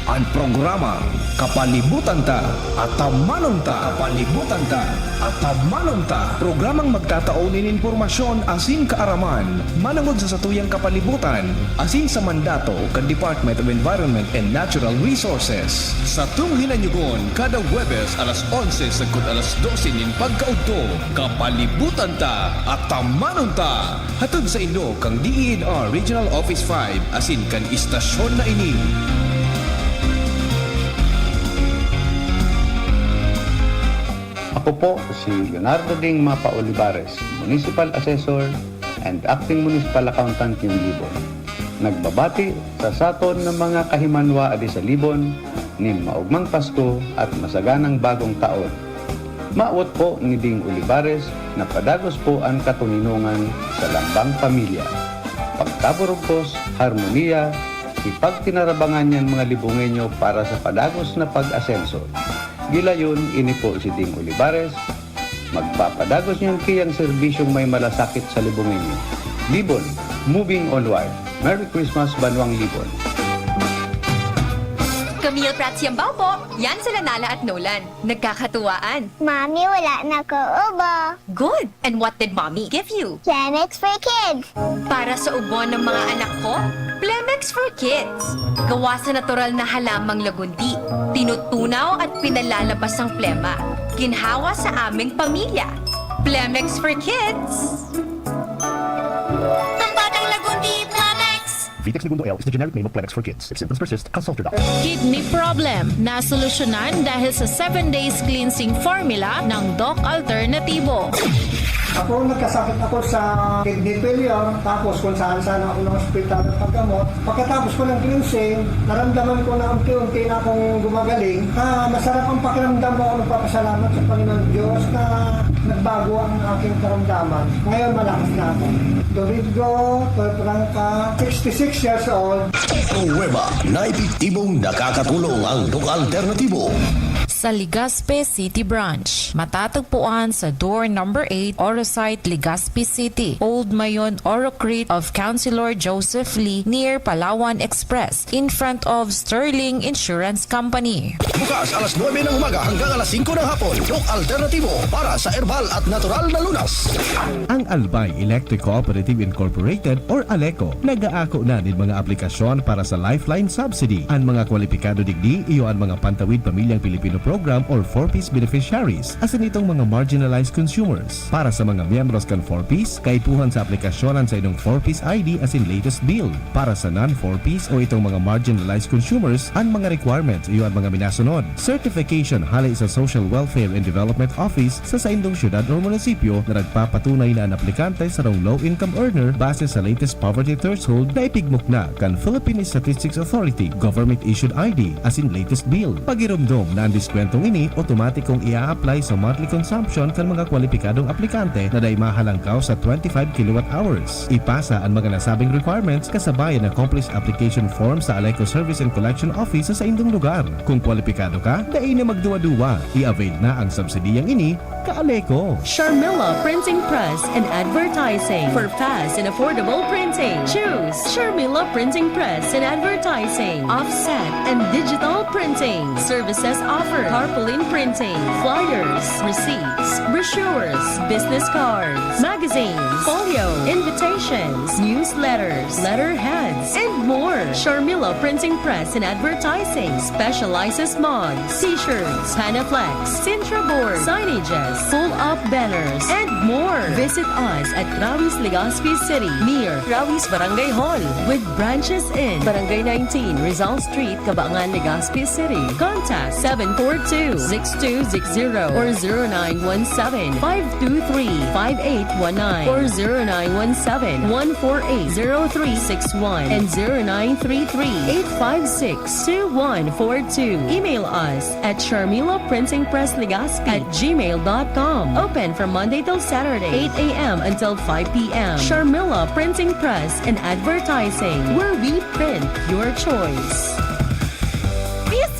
ang programa Kapalibutan Ta at Tamanon Ta. Kapalibutan Ta at Tamanon Ta. Programang magtataunin informasyon asin kaaraman, manangod sa satuyang kapalibutan, asin sa mandato kan Department of Environment and Natural Resources. Sa tunghinanyugon, kada Huwebes alas 11 sagkod alas 12 nin pagkaudto, Kapalibutan Ta at Tamanon Ta. Hatod sa inyo kang DENR Regional Office 5 asin kan istasyon na ini. Ako po si Leonardo Ding Mapa Olivares, Municipal Assessor and Acting Municipal Accountant ng Libon. Nagbabati sa saton ng mga kahimanwa adi sa Libon ni maugmang Pasko at masaganang bagong taon. Maawat po ni Ding Olivares na padagos po ang katuninungan sa lambang pamilya. Pagkaburugkos, harmonia, ipagtinarabangan niyan mga libungenyo para sa padagos na pag-asenso. Gilayon, ini po si Ding Olivares, magpapadagos niyan kiyang serbisyong may malasakit sa libungenyo. Libon, moving onward. Merry Christmas, Banwang Libon. Camille Prats Yambaw po. Yan sila Nala at Nolan. Nagkakatuwaan. Mami, wala na ko ubo. Good. And what did Mommy give you? Planex for Kids. Para sa ubo ng mga anak ko, Plemex for Kids. Gawa sa natural na halamang lagundi. Tinutunaw at pinalalabas ang plema. Ginhawa sa aming pamilya. Plemex for Kids. Pambatang lagundi, Plemex! Vitex Segundo L is the generic name of Plemex for kids. If symptoms persist, consult your doctor. Kidney problem na solusyonan dahil sa 7 days cleansing formula ng Doc Alternativo. Ako nagkasakit ako sa kidney failure, tapos kung saan-saan ako ng hospital ng paggamot. Pagkatapos ko ng cleansing, naramdaman ko na unti-unti na akong gumagaling. Masarap ang pakiramdam ko. Nagpapasalamat sa Panginoon Diyos na nagbago ang aking karamdaman. Ngayon malakas na ako. Domingo Torpranca, 66 years old. Nueva na epektibong nakakatulong ang Duk Alternatibo. Sa Legazpi City Branch, matatagpuan sa door number 8, Orosite, Legazpi City, Old Mayon, Orocrete of Councilor Joseph Lee near Palawan Express, in front of Sterling Insurance Company. Bukas alas 9 ng umaga hanggang alas 5 ng hapon. Duk Alternatibo para sa herbal at natural na lunas. Ang Albay Electric Cooperative Incorporated or ALECO nag-aako na din mga aplikasyon para sa Lifeline Subsidy. Ang mga kwalipikado digdi iyo ang mga Pantawid Pamilyang Pilipino Program or 4-Piece beneficiaries asin itong mga marginalized consumers. Para sa mga miyembros kan 4-Piece, kaipuhan sa aplikasyonan sa inyong 4-Piece ID asin latest bill. Para sa non-4-Piece o itong mga marginalized consumers, ang mga requirements iyo ang mga minasunod. Certification hali sa Social Welfare and Development Office sa indong syudad o munisipyo na nagpapatunay na ang aplikante sa low income earner base sa latest poverty threshold na ipigmuk na kan Philippine Statistics Authority government issued ID asin latest bill. Pagirumdom na ang kwentong ini, otomatikong i-a-apply sa monthly consumption kan mga kwalipikadong aplikante na day mahalangkaw sa 25 kWh. Ipasa ang mga nasabing requirements kasabayan ng complete application form sa ALECO Service and Collection Office sa indong lugar. Kung kwalipikado ka, day na magduwa-duwa. I-avail na ang subsidiyang ini ka-ALECO. Sharmila Printing Press and Advertising for fast and affordable printing. Choose Sharmila Printing Press and Advertising. Offset and digital printing. Services offered: tarpaulin printing, flyers, receipts, brochures, business cards, magazines, folio, invitations, newsletters, letterheads, and more. Sharmila Printing Press and Advertising specializes mugs, t-shirts, panaflex, Sintra board, signages, full-up banners, and more. Visit us at Rawis, Legazpi City, near Rawis Barangay Hall, with branches in Barangay 19, Rizal Street, Cabangan, Legazpi City. Contact 742-6260 or 0917-523-5819 or 0917-148-0361 and 0933-856-2142. Email us at sharmilaprintingpresslegazpi@gmail.com. Open from Monday till Saturday, 8 a.m. until 5 p.m. Sharmila Printing Press and Advertising, where we print your choice.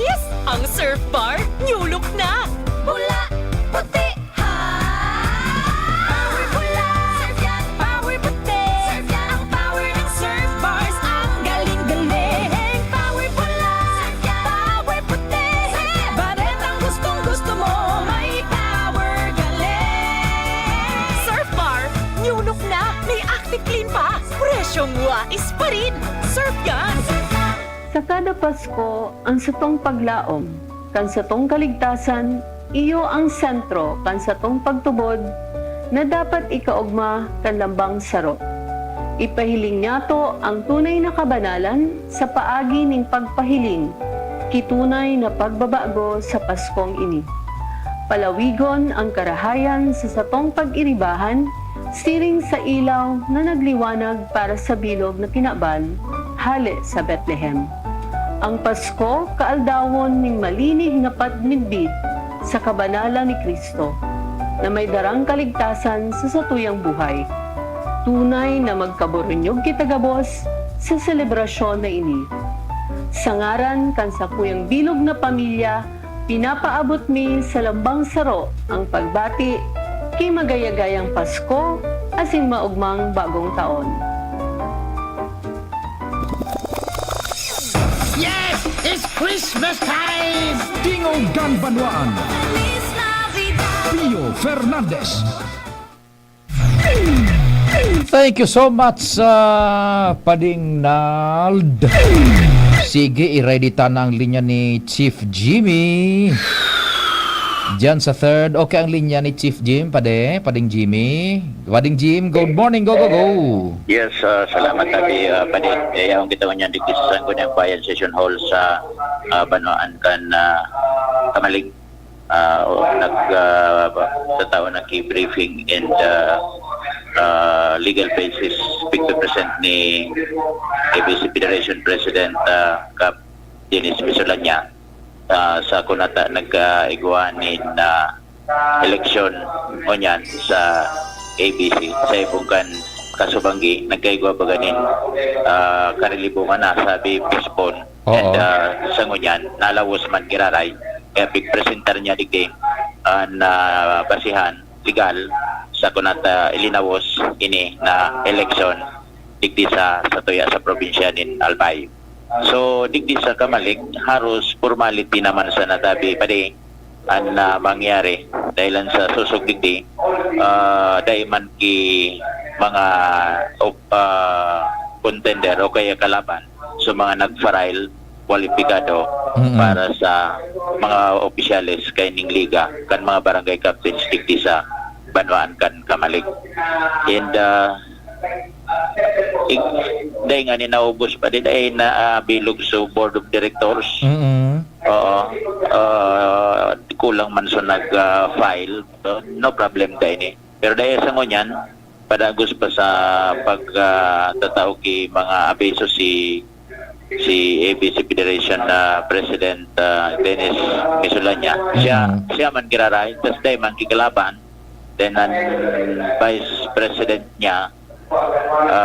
Yes! Ang surf bar, new look na! Pula, puti, power pula, surf yan, power puti, surf yan, ang power ng surf bars, ang galing-galing. Power pula, surf yan, power puti, baret ang gustong-gusto mo, may power galing. Surf bar, new look na, may active clean pa, presyong wais pa rin. Surf yan! Sa kada Pasko, ang satong paglaom, kan satong kaligtasan, iyo ang sentro kan satong pagtubod, na dapat ikaugma kan lambang saro. Ipahiling niyato ang tunay na kabanalan sa paagi ning pagpahiling, kitunay na pagbabago sa Paskong ini. Palawigon ang karahayan sa satong pag-iribahan, siring sa ilaw na nagliwanag para sa bilog na tinaban, hali sa Bethlehem. Ang Pasko, kaaldawon ning malinig nga padmidbid sa kabanalan ni Kristo, na may darang kaligtasan sa satuyang buhay. Tunay na magkaburunyog kita gabos sa selebrasyon na ini. Sa ngaran kan sakuyang bilog na pamilya, pinapaabot mi sa lambang saro ang pagbati kay magayagayang Pasko asing maugmang bagong taon. Yes! It's Christmas time! Tingogan Banwaan. Pio Fernandez. Thank you so much, Pading Nald. Sige, i-ready ang linya ni Chief Jimmy. Diyan sa third. Okay ang linya ni Chief Jim, Pading Jimmy. Pading Jim, good morning, go. Yes, salamat tabi, Pading. Yung kita niya dikisasan ko ng Bayan Session Hall sa Banwaan kan Kamalig. nagtataon ng key briefing and legal basis speak to present ni ABC Federation President Cap Dennis Bisolanya sa kunata nag-igwanin na eleksyon o niyan sa ABC sa ibungkan Kasubanggi nagkaigwa ba ganin kanilibungan na sabi postpone and sa ngunyan nalawas man kiraray kaya big presenter niya digdi na basihan legal sa kunata ilinawos ini na eleksyon digdi sa tuya sa probinsya nin Albay. So digdi sa Kamalig harus formality naman sa natabi padi ang mangyari dahil sa susog digdi dahil man ki mga contender o kaya kalaban so mga nag-file kwalipikado para sa mga opisyalis kay ning liga kan mga barangay captains digdi sa Banwaan kan Kamalig. And dahil nga ni naubos pa din ay nabilog sa board of directors. Kulang man sa nag-file no problem dahil ni. Pero dahil sa ngunyan padagos pa sa pagtatao ki mga abiso si ABC Federation President Dennis Bisolanya. Siya man kiraray tas dahil man kikalaban then ang Vice President niya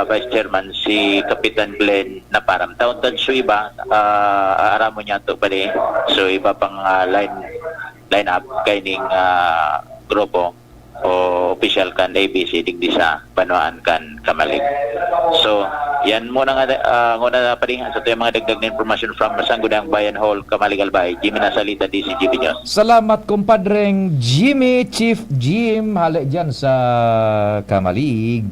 Vice Chairman si Kapitan Glenn na parang taon-taon so iba aramo niya to pali so iba pang line up kaining grupo o official kan ABC digdi sa Banwaan kan Kamalig. So yan muna nga nguna pa rin sa ito yung mga dagdag na informasyon from Sangguniang Bayan Hall, Kamalig Albay. Jimmy Nasalita, DCGB News. Salamat kumpadreng Jimmy, Chief Jim, hali dyan sa Kamalig.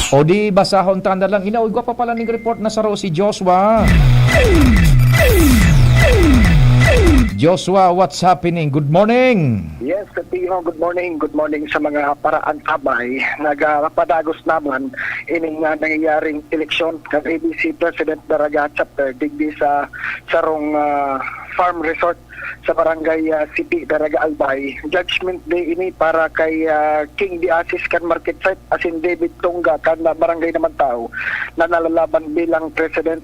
O di basahon tanda lang hinauy ko pa pala ning report na saro si Joshua. Joshua, what's happening? Good morning. Yes, Tio, good morning. Good morning sa mga paraan tabay. Nagpadagos naman ining nangyayaring eleksyon ng ABC President Daraga Chapter digdi sa sarong farm resort sa barangay City Daraga Albay. Judgment Day ini para kay King Diasis kan market site asin David Tungga kan barangay naman tao na nalalaban bilang president.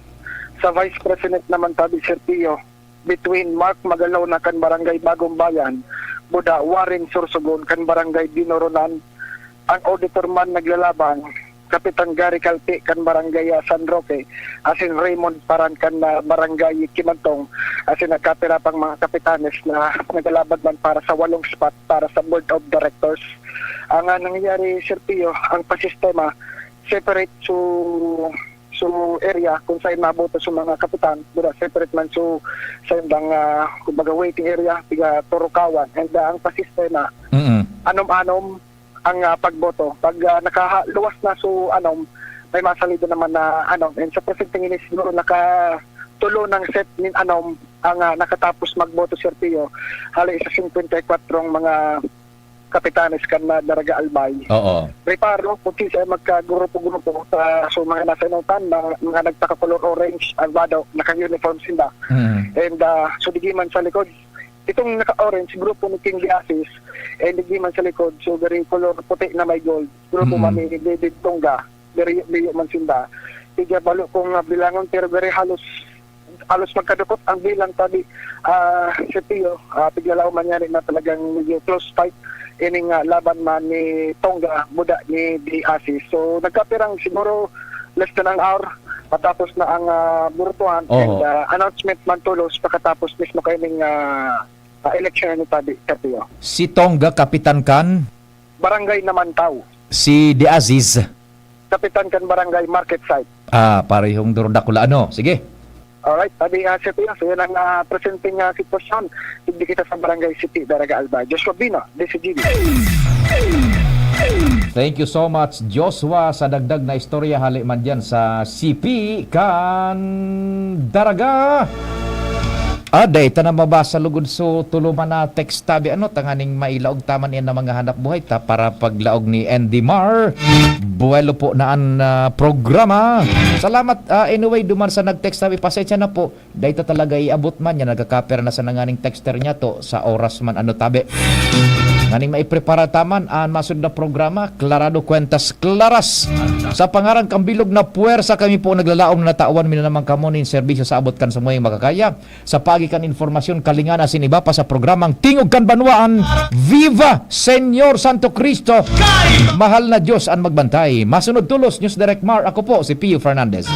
Sa Vice President naman tabi Sir Tio between Mark Magalaw na kan barangay Bagong Bayan, Buda Waring Sursugon kan barangay Binoronan, ang auditor man naglalaban, Kapitan Gary Calpe kan barangay San Roque, asin Raymond Paran kan barangay Kimantong, asin nakatira pang mga kapitanes na naglalaban man para sa 8 spot para sa Board of Directors. Ang nangyayari Sir Pio, ang pasistema separate so area kung saan mabuto sa mga kapitan, buda separate man so sa ibang kumbaga waiting area tiga Torokawan and ang pasistema anom-anom ang pagboto pag nakaluwas na so may masalido naman na and sa presenteng ini siguro nakatulo ng set nin ang nakatapos magboto Sir Pio hali sa 54 mga kapitanes kan na Daraga Albay. Oo. Preparo kung siya magkagrupo-grupo sa so mga nasa inutan, mga nagtaka-color orange, albado, naka-uniform sila. And so digiman sa likod, itong naka-orange, grupo ni King Diasis, and digiman sa likod, so very color puti na may gold, grupo man ni David Tungga, very man sila. Tiga balo kong bilangon, pero very halos magkadukot ang bilang tabi si Pio, piglalaw man niya rin na talagang medyo close fight ining laban man ni Tongga Buda ni Diasis. So nagkapirang siguro less than an hour matapos na ang burutuhan and announcement man tulos pagkatapos mismo kaining election ni tabi Pio. Si Tongga kapitan kan? Barangay naman tao. Si Diasis? Kapitan kan barangay market site. Parehong durudakula sige. Alright, tabi Sir Pio, so yun ang presenting sitwasyon. Hindi kita sa Barangay City, Daraga Albay. Joshua Bino, DCGB. Thank you so much, Joshua, sa dagdag na istorya hali man dyan sa CP kan Daraga Day, na mabasa lugod so tuluman na text tabi ano tanganing mailaog taman yan na mga hanap buhay ta para paglaog ni Andy Mar. Buwelo po na ang programa. Salamat anyway duman sa nag-text tabi pasensya na po. Dayta talaga iabot man yan nagka-cover na sa nanganing texter niya to sa oras man ano tabi. Nganing maiprepara taman ang masud na programa Clarado Cuentas Claras. Sa pangarang kambilog na puwersa kami po naglalaom na natawan mi na naman kamo nin serbisyo sa abot kan sa mga makakaya. Sa pagi kan informasyon kalingana siniba pa sa programang Tingog kan Banwaan. Viva Senyor Santo Cristo. Mahal na Diyos ang magbantay. Masunod tulos News Direct Mar. Ako po si Pio Fernandez.